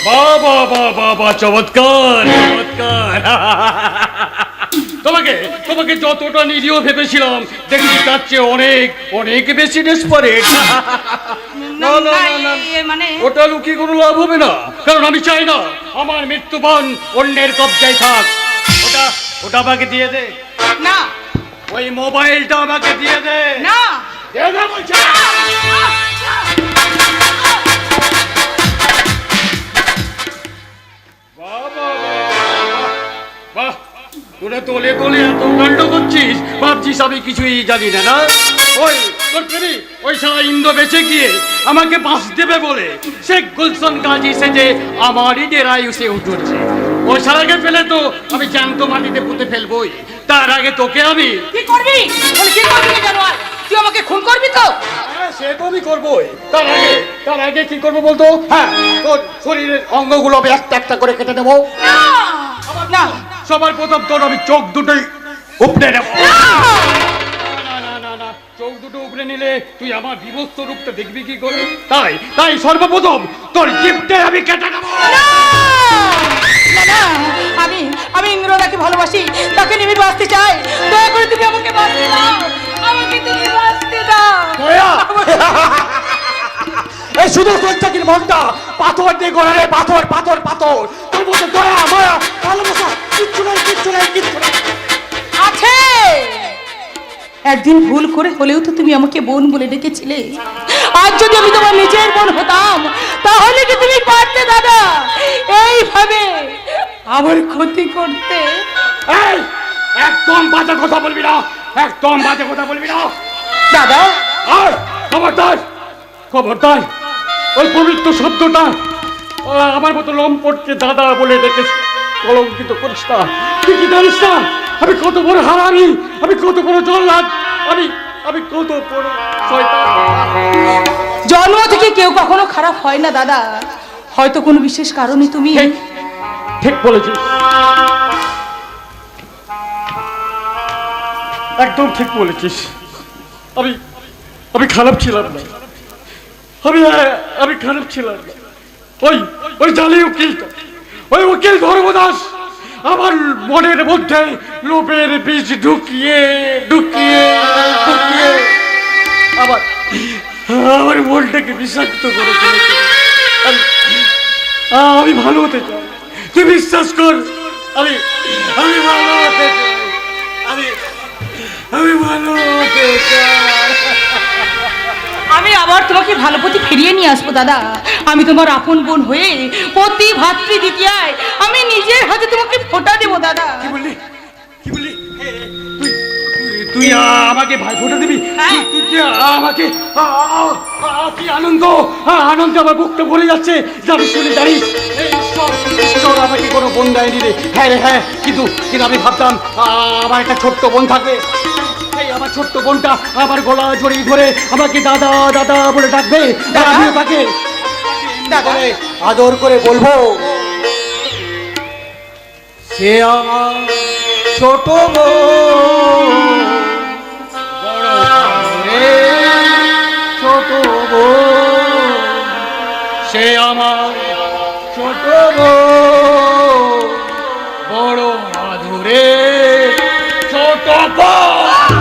বাবা বাবা বাবা, চমৎকার চমৎকার। তোমাকে যতটা নিরীহ ভেবেছিলাম দেখি তার চেয়ে অনেক অনেক বেশি ডেসপারেট। না না না,
মানে
ওটা লুকিয়ে কোনো লাভ হবে না, কারণ আমি চাই না আমার মৃত্যুবান অন্যের কবজায় থাক। ওটা মোবাইলটা ওটা আমাকে দিয়ে দে।
না
ওই মোবাইলটা আমাকে দিয়ে দে।
না
দিয়ে দে বলছি। বাহ, তোরা তোলে তোলে এত কাণ্ড করছিস, ভাবছিস আমি কিছুই জানি না না? ওই তোর প্রেমিক, ওই শালা ইন্দ্র বেঁচে গিয়ে আমাকে বাঁশ দেবে বলে শেখ গুলশন গাজী সেজে আমারই ডেরায় এসে উঠেছে। ওই শালাকে ফেলে তো আমি জ্যান্ত মাটিতে পুঁতে ফেলবোই, তার আগে তোকে আমি।
কি করবি? বলে কি করবি রে জানোয়ার? তুই আমাকে খুন করবি তো?
হ্যাঁ, সে তো আমি করবোই। তার আগে কি করবো বলতো? হ্যাঁ, তোর শরীরের অঙ্গগুলো আমি একটা একটা করে কেটে দেবো।
না
সবার প্রথম তোর আমি চোখ দুটোই উপড়ে নেব। না, চোখ দুটো উপড়ে নিলে তুই আমার বিভৎস রূপটা দেখবি কি করে? তাই সর্বপ্রথম তোর জিভটা আমি কেটে নেব।
না, আমি ইন্দ্রদাকে ভালোবাসি, তাকে নিয়ে আমি বাঁচতে চাই। দয়া করে তুমি আমাকে বাঁচতে দাও, আমাকে তুমি বাঁচতে দাও।
এই শুধু কঞ্চাকির মনটা পাথর দিয়ে গড়া রে, পাথর পাথর পাথর। তোর মধ্যে দয়া মায়া ভালোবাসা কিচ্ছু নাই, কিচ্ছু নাই, কিচ্ছু নাই।
আছে একদিন ভুল করে হলেও তো তুমি আমাকে বোন বলে ডেকেছিলে। আজ যদি আমি তোমার নিজের বোন হতাম তাহলে কি তুমি পারতে দাদা এইভাবে আমার ক্ষতি করতে?
এই, একদম বাজে কথা বলবি না, একদম বাজে কথা বলবি না
দাদা।
আর খবরদার, খবরদার ওই পবিত্র শব্দটা আমার মতো লম্পটকে দাদা বলে ডেকে কলঙ্কিত করিস না। তুই কি জানিস না আমি কত বড় হারামি, আমি কত বড় জল্লাদ, আমি কত বড় শয়তান।
জন্ম থেকে কেউ কখনো খারাপ হয় না দাদা, হয়তো কোনো বিশেষ কারণে তুমি।
ঠিক বলেছিস, একদম ঠিক বলেছিস। আমি খারাপ ছিলাম না, আমি খারাপ ছিলাম না। ওই জালি উকিলটা, ওই উকিল ধর্মদাস আমার মনের মধ্যে লোভের বীজ ঢুকিয়ে ঢুকিয়ে ঢুকিয়ে আমার মনটাকে বিষাক্ত করে ফেলেছে। আমি ভালো হতে চাই, তুই বিশ্বাস কর। আমি ভালো হতে চাই, আমি ভালো হতে চাই।
আমি আবার তোমাকে ভালো পথে ফিরিয়ে নিয়ে আসবো দাদা। আমি তোমার আপন বোন হয়ে প্রতি ভাতৃ দ্বিতীয়ায় আমি নিজের হাতে তোমাকে ফোঁটা দেবো দাদা।
কি বললি? তুই আমাকে ভাই ফোঁটা দিবি?
হ্যাঁ।
তুই আমাকে কি আনন্দ, আনন্দে আমার বুকটা ভরে যাচ্ছে। জানিস জানিস ঈশ্বর আমাকে কোনো বোন দেয়নি রে। হ্যাঁ রে হ্যাঁ, কিন্তু আমি ভাবতাম আমার একটা ছোট্ট বোন থাকবে। এই আমার ছোট্ট বোনটা আমার গলা জড়িয়ে ধরে আমাকে দাদা দাদা বলে ডাকবে, আমিও তাকে আদর করে বলবো সে আমার ছোট বোন, বড় রে ছোট বোন, সে আমার ছোট বোন, বড় আদরে ছোট বোন।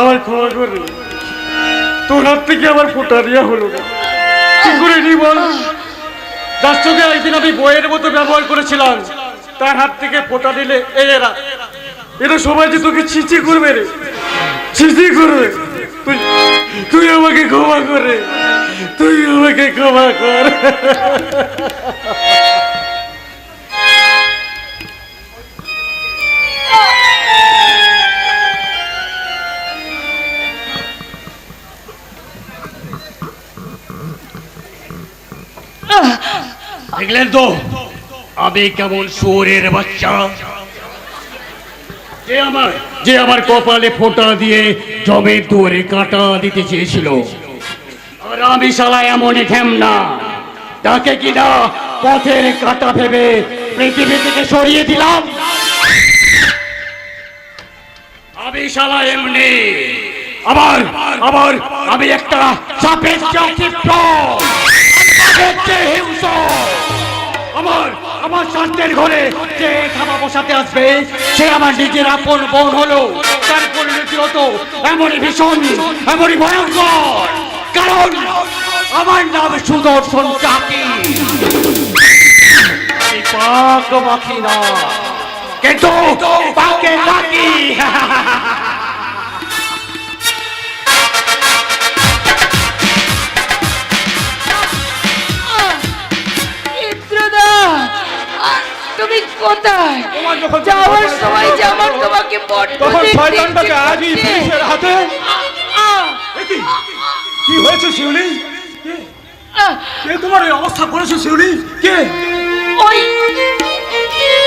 আমার ক্ষমা করে, তোর হাত থেকে আমার ফোঁটা দেওয়া হলো না। কি করে নি বল? যার চোখে একদিন আমি বইয়ের মতো ব্যবহার করেছিলাম, তার হাত থেকে ফোঁটা দিলে এরা সবাই যে তোকে ছিচি করবে রে, ছিচি করবে। তুই আমাকে ক্ষমা করে, তুই আমাকে ক্ষমা কর। দেখলেন তো আমি কেমন শুয়োরের বাচ্চা? যে আমার কপালে ফোঁটা দিয়ে জমের দুয়ারে কাঁটা দিতে চেয়েছিল, আর আমি শালা এমনই ঢেমনা, তাকে কিনা পথের কাঁটা ভেবে পৃথিবী থেকে সরিয়ে দিলাম। আমি শালা এমনি, আবার আবার আমি একটা সাপের চিত্র, আমার স্বার্থের ঘরে যে থাবা বসাতে আসবে সে আমার নিজের আপন বোন হলো, তার পরিণতি হতো এমনই ভীষণ, এমনই ভয়ঙ্কর, কারণ আমার নাম সুদর্শন চাকি। পাক মাখি না, কিন্তু পাকে রাখি।
ইন্দ্রদা, তুমি কোথায়? যাওয়ার সময় যে আমার তোমাকে বড্ড
তখন
দেখতে
শয়তানটাকে
ইচ্ছে
আজই
করছে।
পুলিশের হাতে। কি হয়েছে শিউলি? কে তোমার এই অবস্থা করেছে শিউলি? কে?
ওই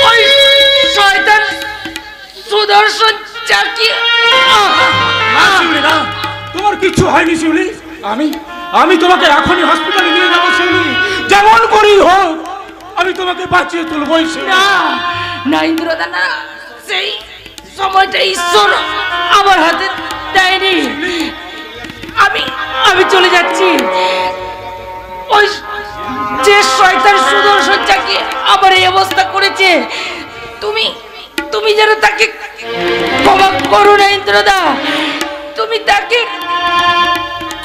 ওই শয়তান সুদর্শন চাকি।
না শিউলি, না, তোমার কিচ্ছু হয়নি শিউলি। আমি তোমাকে এখনই হসপিটালে নিয়ে যাবো শিউলি, যেমন করি হোক আমি তোমাকে বাঁচিয়ে তুলবই শিউলি।
না না ইন্দ্রদা, না, সেই সময়টা ঈশ্বর আমার হাতে দেয়নি। আমি চলে যাচ্ছি। ওই যে শয়তান সুদর্শন চাকি আমার এই অবস্থা করেছে, তুমি যেন তাকে ক্ষমা করো না ইন্দ্রদা, তুমি তাকে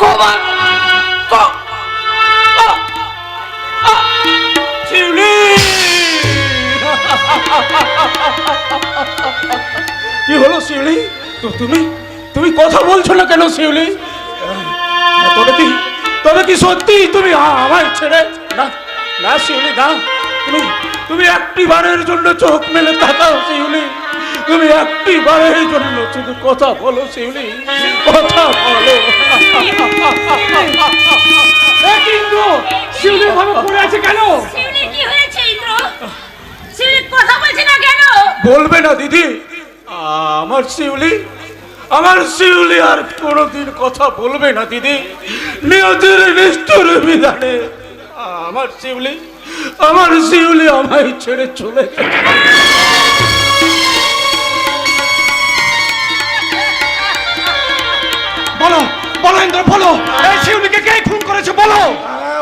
ক্ষমা
শিউলি, কি হলো শিউলি? তুমি কথা বলছো না কেন শিউলি? তবে কি সত্যি তুমি আমায় ছেড়ে? না না শিউলি, না, তুমি একটি বারের জন্য চোখ মেলে তাকাও শিউলি, তুমি একটি বারের জন্য শুধু কথা বলো শিউলি, কথা বলো। কিন্তু শিউলি ভাবে পড়ে আছে কেন?
শিউলি, কি হয়েছে ইন্দ্র? শিউলি কথা বলছে না কেন?
বলবে না দিদি? আমার শিউলি আর কোনোদিন কথা বলবে না দিদি, নিয়তির নিষ্ঠুর বিধানে আমার শিউলি আমায় ছেড়ে চলে গেছে। বলো বলো ইন্দ্র, বলো, এই শিউলিকে কে খুন করেছে বলো?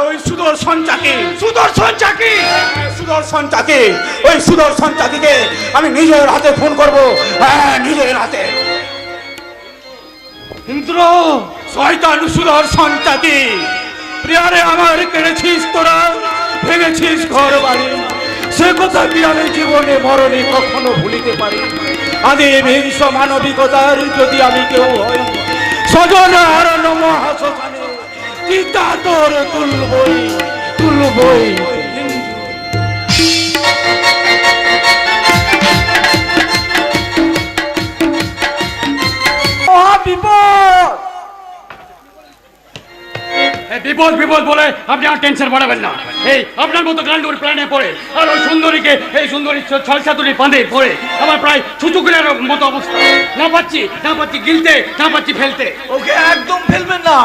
ওই সুদর্শন চাকি। ওই সুদর্শন চাকিকে আমি নিজের হাতে খুন করব। হ্যাঁ, নিজের হাতে। ইন্দ্র, শয়তান সুদর্শন চাকি, প্রিয়ারে আমার কেড়েছিস তোরা, ভেঙেছিস ঘর বাড়ি, সে কথা কি আমি জীবনে মরণে কখনো ভুলিতে পারি? আদি হিংস মানবিকতার যদি আমি কেউ হয়, স্বজন হারানো মহাশ্মশানে চিতা তোর তুলবই।
বিপদ বলে আপনি আর টেনশন বাড়াবেন না। এই আপনার মতো গান্ডুর প্ল্যানে পড়ে আর ওই সুন্দরীকে, এই সুন্দরী ছলসাতুরি বাঁধে পড়ে আমার প্রায় ছুচুকুলের মতো অবস্থা। না পাচ্ছি গিলতে, না পাচ্ছি ফেলতে।
ওকে একদম ফেলবেন না,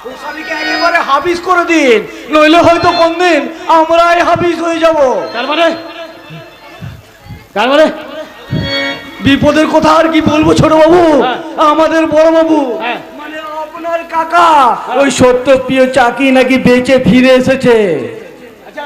ও স্বামীকে একেবারে হাবিস করে দিন, নইলে হয়তো কোনদিন আমরাই হাবিস হয়ে যাব।
তার মানে
বিপদের কথা আর কি বলবো ছোট বাবু, আমাদের বড় বাবু,
হ্যাঁ,
মানে আপনার কাকা, ওই সত্যপ্রিয় চাকি নাকি বেঁচে ফিরে এসেছে।
আচ্ছা,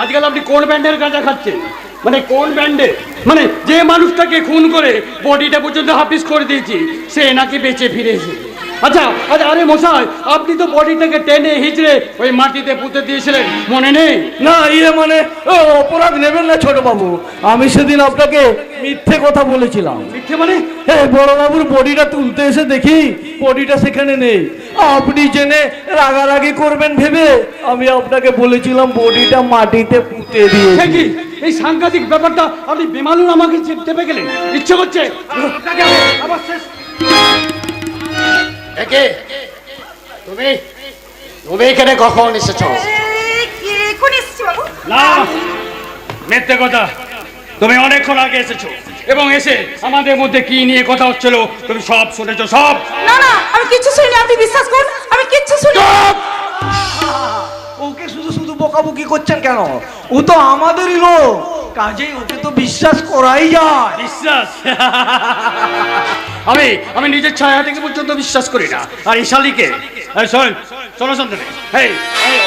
আজকাল আপনি কোন ব্যান্ডের গাঁজা খাচ্ছেন? মানে কোন ব্যান্ডে? মানে যে মানুষটাকে খুন করে বডিটা পর্যন্ত হাফিস করে দিয়েছি সে নাকি বেঁচে ফিরে এসেছে। আচ্ছা, আরে মশাই, আপনি তো বডিটাকে টেনে হিচড়ে ওই মাটিতে পুঁতে দিয়েছিলেন, মনে নেই?
না, মানে অপরাধ নেবেন না ছোট বাবু, আমি সেদিন আপনাকে মিথ্যে কথা বলেছিলাম।
মিথ্যে মানে?
বড় বাবুর বডিটা তুলতে এসে দেখি বডিটা সেখানে নেই। আপনি জেনে রাগারাগি করবেন ভেবে আমি আপনাকে বলেছিলাম বডিটা মাটিতে পুঁতে দিয়েছি।
কি এই সাংঘাতিক ব্যাপারটা আপনি বেমালুম আমাকে চেপে গেলেন? ইচ্ছে করছে আপনাকে আবার শেষ। তুমি এখানে কখন এসেছো?
এখন এসেছি বাবু।
না, মিথ্যে কথা, তুমি অনেকক্ষণ আগে এসেছো।
এবং এসে আমাদের মধ্যে কি নিয়ে কথা হচ্ছিল তুমি সব শুনেছো সব।
না না আমি কিচ্ছু শুনিনি, আপনি বিশ্বাস করুন আমি কিচ্ছু শুনি।
ওকে শুধু শুধু বকাবকি করছেন কেন? ও তো আমাদেরই লোক, কাজেই ওকে তো বিশ্বাস করাই যায়।
বিশ্বাস? আমি নিজের ছায়া থেকে পর্যন্ত বিশ্বাস করি না। আর এই শালিকে শোনো সন্তানে, এই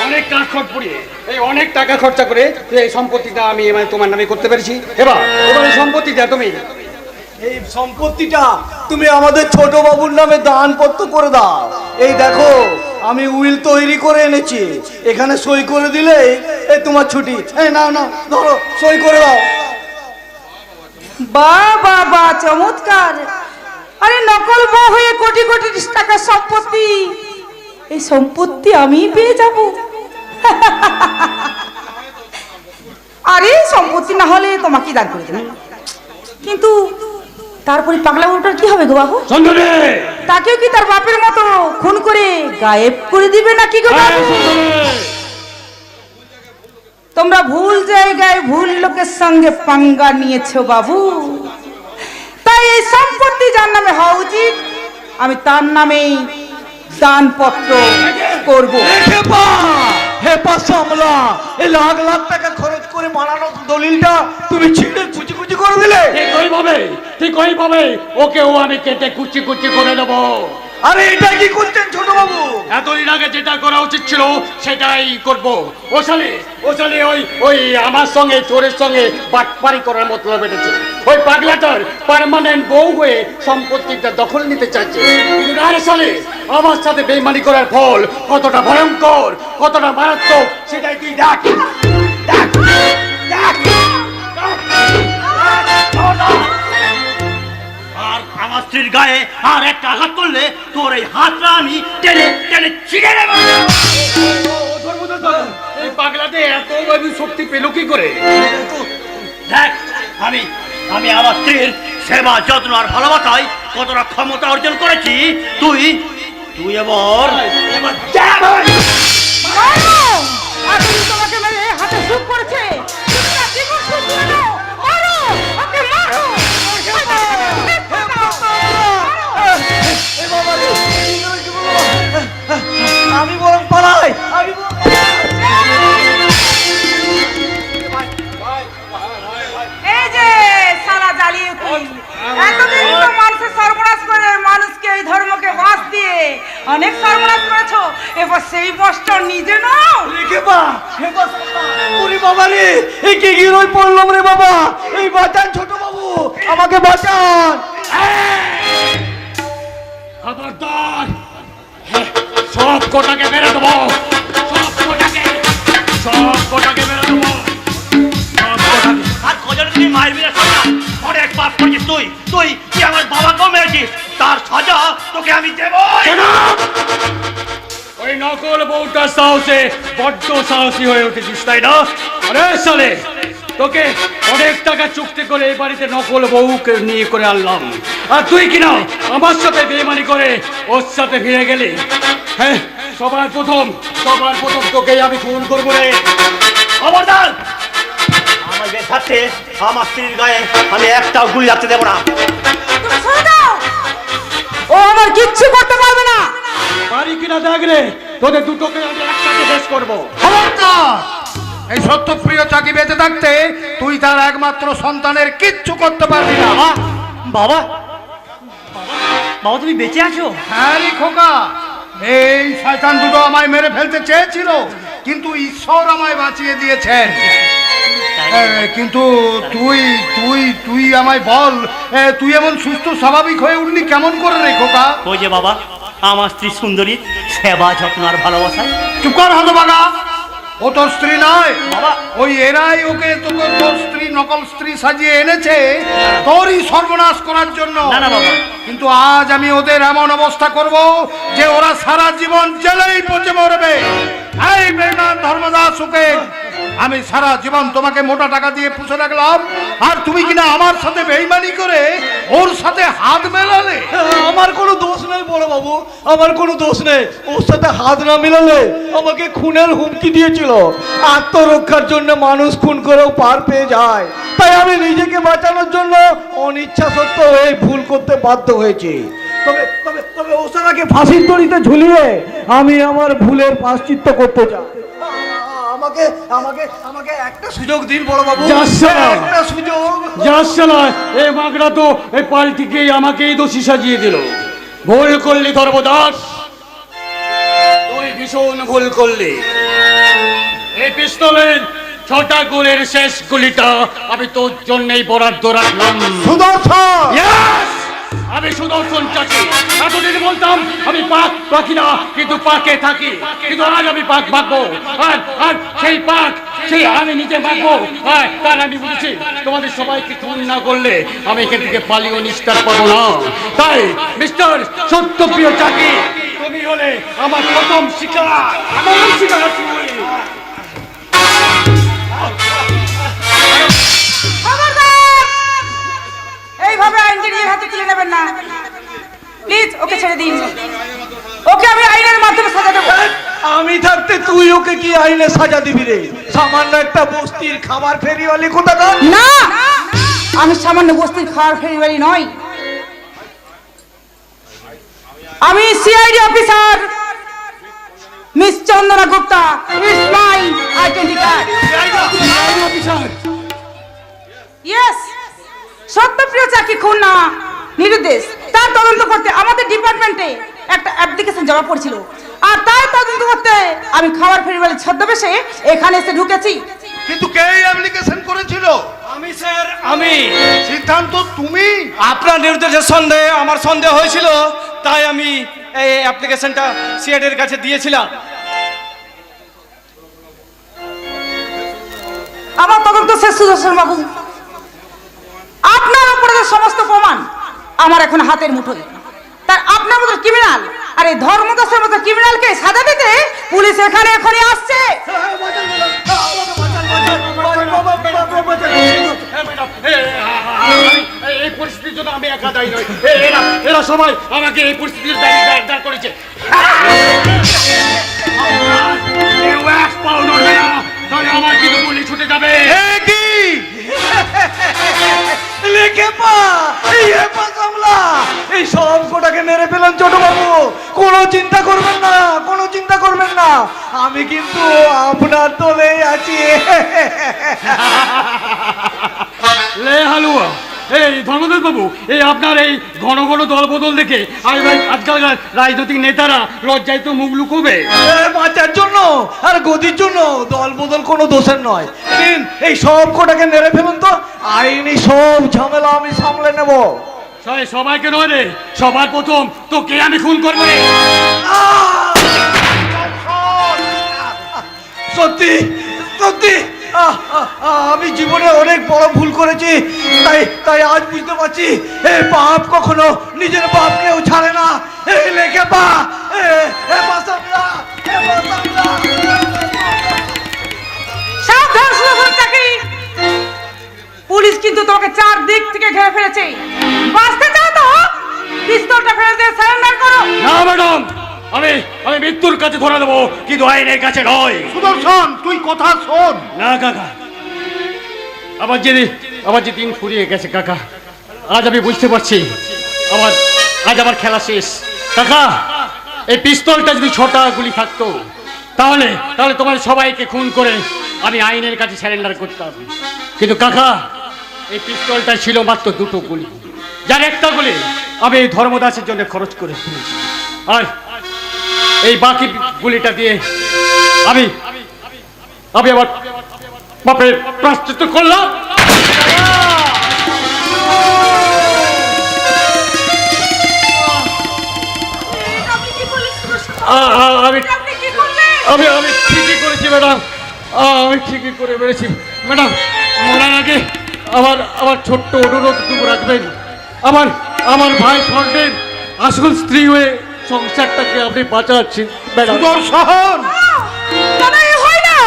অনেক কাজ খরচ পড়িয়ে এই অনেক টাকা খরচা করে এই সম্পত্তিটা আমি তোমার নামে করতে পেরেছি। এবার এই সম্পত্তিটা তুমি
এই সম্পত্তিটা তুমি আমাদের ছোট বাবুর নামে দানপত্র করে দাও। এই দেখো আমি উইল তৈরি করে এনেছি, এখানে সই করে দিলেই এই তোমার ছুটি। এই নাও নাও ধরো, সই করে দাও।
বাহ বাহ বাহ, চমৎকার। আরে নকল বউ হয়ে কোটি কোটি টাকার সম্পত্তি, এই সম্পত্তি আমি পেয়ে যাব। আরে সম্পত্তি না হলে তোমাকে দান করে দেবে, কিন্তু তারপরে পাগলা বউটার কি হবে গো বাবু? তাকেও কি তার বাপের মতো খুন করে গায়েব করে দিবে নাকি গো বাবু? তোমরা ভুল জায়গায় ভুল লোকের সঙ্গে পাঙ্গা নিয়েছো বাবু। তাই এই সম্পত্তি যার নামে হওয়া উচিত, আমি তার নামেই দানপত্র করব।
হেপা সামলা, এই লাখ লাখ টাকা খরচ করে বানানো দলিলটা তুমি ছিঁড়ে কুচি কুচি করে দিলে।
ঠিক ওইভাবে ওকেও আমি কেটে কুচি কুচি করে দেবো।
আরে এটা কি করছেন ছোট বাবু?
এতদিন আগে যেটা করা উচিত ছিল সেটাই করব। ও শালে ওই আমার সঙ্গে চোরের সঙ্গে বাটপারি করার মতলব বেড়েছে। ওই পাগলাটার পার্মানেন্ট বউ হয়ে সম্পত্তিটা দখল নিতে চাইছে। কিন্তু আরে শালে, আমার সাথে বেইমানি করার ফল কতটা ভয়ঙ্কর, কতটা মারাত্মক সেটাই তুই দেখ।
আর আমার স্ত্রীর গায়ে আর একটা আঘাত করলে তোর এই হাতটা আমি টেনে টেনে ছিঁড়ে নেব।
এই পাগলাতে এত শক্তি পেল কি করে?
দেখ আমি আমি আমার স্ত্রীর সেবা যত্ন আর ভালোবাসায় কতটা ক্ষমতা অর্জন করেছি। তুই এবার
তোমাকে মেরে হাতে সুখ করেছে,
আমি বরং পালাই, আমি
এই যে সালা জ্বালিয়ে উঠি। এতদিন তো মানুষের সর্বনাশ করে মানুষকে এই ধর্মকে বাস দিয়ে অনেক সর্বনাশ করেছো, এবার সেই বসটা নিজে নাও।
বাবা রে, এই কি গিরোই পড়লাম রে বাবা। এই বাঁচান ছোট বাবু, আমাকে বাঁচান।
খবরদার, সব কোটাকে বেরো দেবো, সব কোটাকে বেরো দেবো।
আর কজন তুই মায়ের বিনা সাজা অনেক পাপ করেছিস। তুই আমার বাবাকেও মেরেছিস, তার সাজা তোকে আমি দেব।
ওই নকল বউটার সাহসে বড্ড সাহসী হয়ে উঠেছিস, তাই না? আরে শালে, তোকে অনেক টাকা চুক্তি করে এই বাড়িতে নকল বউকে নিয়ে করে আনলাম, আর তুই কিনা আমার সাথে বেইমানি করে ওর সাথে ফিরে গেলি। হ্যাঁ, সবার প্রথম তোকেই আমি খুন করবো রে।
খবরদার, আমার বেশ থাকতে আমার স্ত্রীর গায়ে আমি একটাও গুলি রাখতে দেবো না।
তুমি ছেড়ে দাও, ও আমার কিচ্ছু করতে পারবে না।
পারি কিনা দেখ রে, তোদের দুটোকে আমি একসাথে শেষ করবো।
খবরদার, এই সত্যপ্রিয় চাকি বেঁচে থাকতে তুই তার একমাত্র সন্তানের কিচ্ছু করতে পারবি না।
বাবা তুমি বেঁচে আছো?
হ্যাঁ রে খোকা, এই শয়তান দুটো আমায় মেরে ফেলতে চেয়েছিল, কিন্তু ঈশ্বর আমায় বাঁচিয়ে দিয়েছেন। কিন্তু তুই আমায় বল, তুই এমন সুস্থ স্বাভাবিক হয়ে উঠলি কেমন করে রে খোকা?
ওই যে বাবা, আমার স্ত্রী সুন্দরী সেবা যত্ন আর ভালোবাসায়।
চুপ কর হতভাগা, ও তোর স্ত্রী নয়
বাবা।
ওই এরাই ওকে তোকে তোর স্ত্রী নকল স্ত্রী সাজিয়ে এনেছে তোরই সর্বনাশ করার জন্য।
না না বাবা,
কিন্তু আজ আমি ওদের এমন অবস্থা করব যে ওরা সারা জীবন জেলেই পচে মরবে। এই বেমান ধর্মদাস ওকে আমি সারা জীবন তোমাকে মোটা টাকা দিয়ে পুষে রাখলাম, আর তুমি কিনা আমার সাথে বেইমানি করে ওর সাথে হাত মেলালে।
আমার কোনো দোষ নেই বড় বাবু, আমার কোনো দোষ নেই। ওর সাথে হাত না মিলালে আমাকে খুনের হুমকি দিয়েছিল। আত্মরক্ষার জন্য মানুষ খুন করেও পার পেয়ে যায়, তাই আমি নিজেকে বাঁচানোর জন্য অনিচ্ছা সত্ত্বেও এই ভুল করতে বাধ্য হয়েছি। তবে তবে তবে ওসানাকে ফাঁসির দড়িতে ঝুলিয়ে আমি আমার ভুলের প্রায়শ্চিত্ত করতে চাই। আমাকে আমাকে আমাকে একটা সুযোগ দিন বড় বাবু, একটা সুযোগ।
এই মাগরা তো এই পাল্টিকে আমাকেই দোষী সাজিয়ে দিল। ভুল করলি ধর্মদাস, তুই ভীষণ ভুল করলি। এই পিস্তলের 6টা গুলির শেষ গুলিটা আমি তোর জন্যই বরাদ্দ রাখলাম।
সুদর্শন!
Yes! আমি সুদর্শন চাচি। এতদিন বলতাম আমি পাক পাখি না, কিন্তু পাকে থাকি। কিন্তু আজ আমি পাক ভাগবো, আর সেই পাক সেই আমি নিজে ভাগবো। তার আমি বুঝেছি তোমাদের সবাইকে খুন না করলে আমি এখান থেকে পালিয়ে নিস্তার পাবো না। তাই মিস্টার সত্যপ্রিয় চাচি, তুমি হলে আমার প্রথম শিকার।
এইভাবে আইনকে নিজের হাতে তুলে নেবেন না, প্লিজ ওকে ছেড়ে দিন। ওকে আমি আইনের মাধ্যমে সাজা দেবো।
আমি থাকতে তুই ওকে কি আইনে সাজা দিবি রে? সামান্য একটা বস্তির খাবার ফেরিওয়ালি কোথাকার।
না, আমি সামান্য বস্তির খাওয়ার ফেরিওয়ালি নই, আমি CID officer miss Chandana Gupta. It's my identity card. Yes, Satyapriya চাকরি খুন না নিরুদ্দেশ তার তদন্ত করতে আমাদের ডিপার্টমেন্টে একটা অ্যাপ্লিকেশন জমা পড়ছিল, আর তার তদন্ত করতে আমি খাবার ফেরিওয়ালির ছদ্মবেশে এখানে এসে ঢুকেছি।
কিন্তু কে অ্যাপ্লিকেশন করেছিল?
আমি স্যার, আমি।
সিদ্ধান্ত তুমি?
আপনার নির্দেশের সন্দেহে আমার সন্দেহ হয়েছিল, তাই আমি এই অ্যাপ্লিকেশনটা সিআইডির কাছে দিয়েছিলাম।
আমার তদন্ত শেষ সুদর্শন বাবু। আপনার উপরে যে সমস্ত প্রমাণ আমার এখন হাতের মুঠোয়, তার আপনার মতো ক্রিমিনাল আর এই ধর্মদাসের মতো ক্রিমিনালকে সাজা দিতে পুলিশ এখানে এখনই আসছে।
এই পরিস্থিতির জন্য আমি একা দায়ী নই, এরা সবাই আমাকে এই পরিস্থিতির দায়ী করেছে। তাহলে আমার কিন্তু গুলি ছুটে যাবে।
কি
লেখে পা কামলা, এই সব কোটাকে মেরে ফেলেন ছোট বাবু। কোনো চিন্তা করবেন না, কোনো চিন্তা করবেন না, আমি কিন্তু আপনার দলে আছি।
লে হালুয়া, এই ধর্মদাস বাবু, এই আপনার এই ঘন ঘন দল বদল দেখে আজকালকার রাজনৈতিক নেতারা লজ্জায় তো মুখ লুকোবে।
বাঁচার জন্য আর গদির জন্য দল বদল কোনো দোষের নয়। দিন এই সব কোটাকে মেরে ফেলুন তো, আইনি সব ঝামেলা আমি সামলে নেব।
সবাইকে নয় রে, সবার প্রথম তোকে আমি খুন করবো রে।
সত্যি সত্যি আমি জীবনে অনেক বড় ভুল করেছি, তাই তাই আজ বুঝতে পারছি এই পাপ কখনো নিজের বাপকেও ছাড়ে না। এই লেখে পা,
সাবধান সুদর্শন চাকরি, পুলিশ কিন্তু তোমাকে চারদিক থেকে ঘিরে ফেলেছে। বাঁচতে চাও তো পিস্তলটা ফেলে দিয়ে সারেন্ডার করো।
না ম্যাডাম, আমি মৃত্যুর কাছে ধরা দেবো, কিন্তু আইনের কাছে নয়।
সুদর্শন, তুই কথা শোন।
না কাকা, আবার যে দিন ফুরিয়ে গেছে কাকা, আজ আমি বুঝতে পারছি আজ আমার খেলা শেষ। কাকা, এই পিস্তলটা যদি 6টা গুলি থাকতো, তাহলে তোমার সবাইকে খুন করে আমি আইনের কাছে স্যারেন্ডার করতাম। কিন্তু কাকা, এই পিস্তলটা ছিল মাত্র 2টো গুলি, যার একটা গুলি আমি এই ধর্মদাসের জন্য খরচ করে ফেলেছি, আর এই বাকি গুলিটা দিয়ে আমি আবার বাপের প্রায়শ্চিত্ত করলাম। আমি ঠিকই করেছি ম্যাডাম, আমি ঠিকই করে বেড়েছি ম্যাডাম। মরার আগে আমার ছোট্ট অনুরোধটুকু রাখবেন, আমার ভাই স্বর্ণের আসল স্ত্রী হয়ে সংসারটাকে আপনি বাঁচাচ্ছেন ম্যাডাম।
সুদর্শন,
হয় না,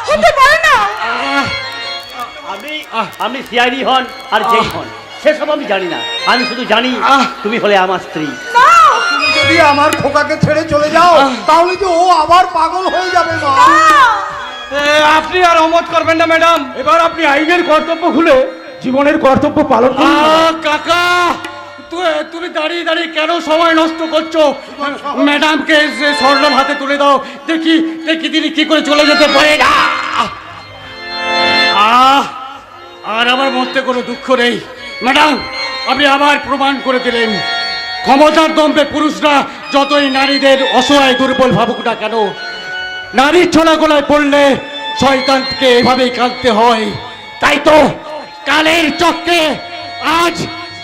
হতে পারে না।
আপনি সিআইডি হন আর যেই হন সেসব আমি জানি না, আমি শুধু জানি তুমি হলে আমার স্ত্রী।
তুমি যদি আমার খোকাকে ছেড়ে চলে যাও তাহলে যে ও আবার পাগল হয়ে যাবে মা।
আপনি আর অমত করবেন না ম্যাডাম,
এবার আপনি আইনের কর্তব্য খুলে জীবনের কর্তব্য পালন করুন।
কাকা তুমি দাঁড়িয়ে দাঁড়িয়ে কেন সময় নষ্ট করছো? ম্যাডামকে স্বর্ণার হাতে তুলে দাও, দেখি দেখি তিনি কি করে চলে যেতে পারে। আর আমার মধ্যে কোনো দুঃখ নেই। ম্যাডাম, আপনি আবার প্রমাণ করে দিলেন ক্ষমতার দম্ভে পুরুষরা যতই নারীদের অসহায় দুর্বল ভাবুক না কেন, নারীর ছোলা গোলায় পড়লে শয়তানকে এভাবেই কাঁদতে হয়। তাই তো কালের চক্রে আজ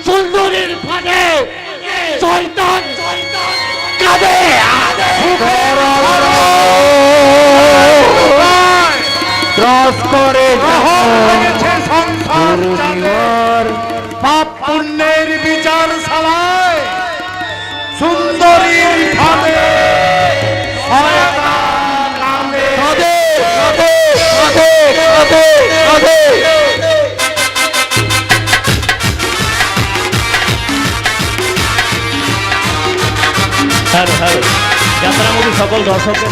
সুন্দরীর ফাঁদে শয়তান কাঁদে।
পাপ পুণ্যের বিচার শালায় সুন্দরীর ফাঁদে শয়তান কাঁদে।
যাত্রা সকল দর্শকদের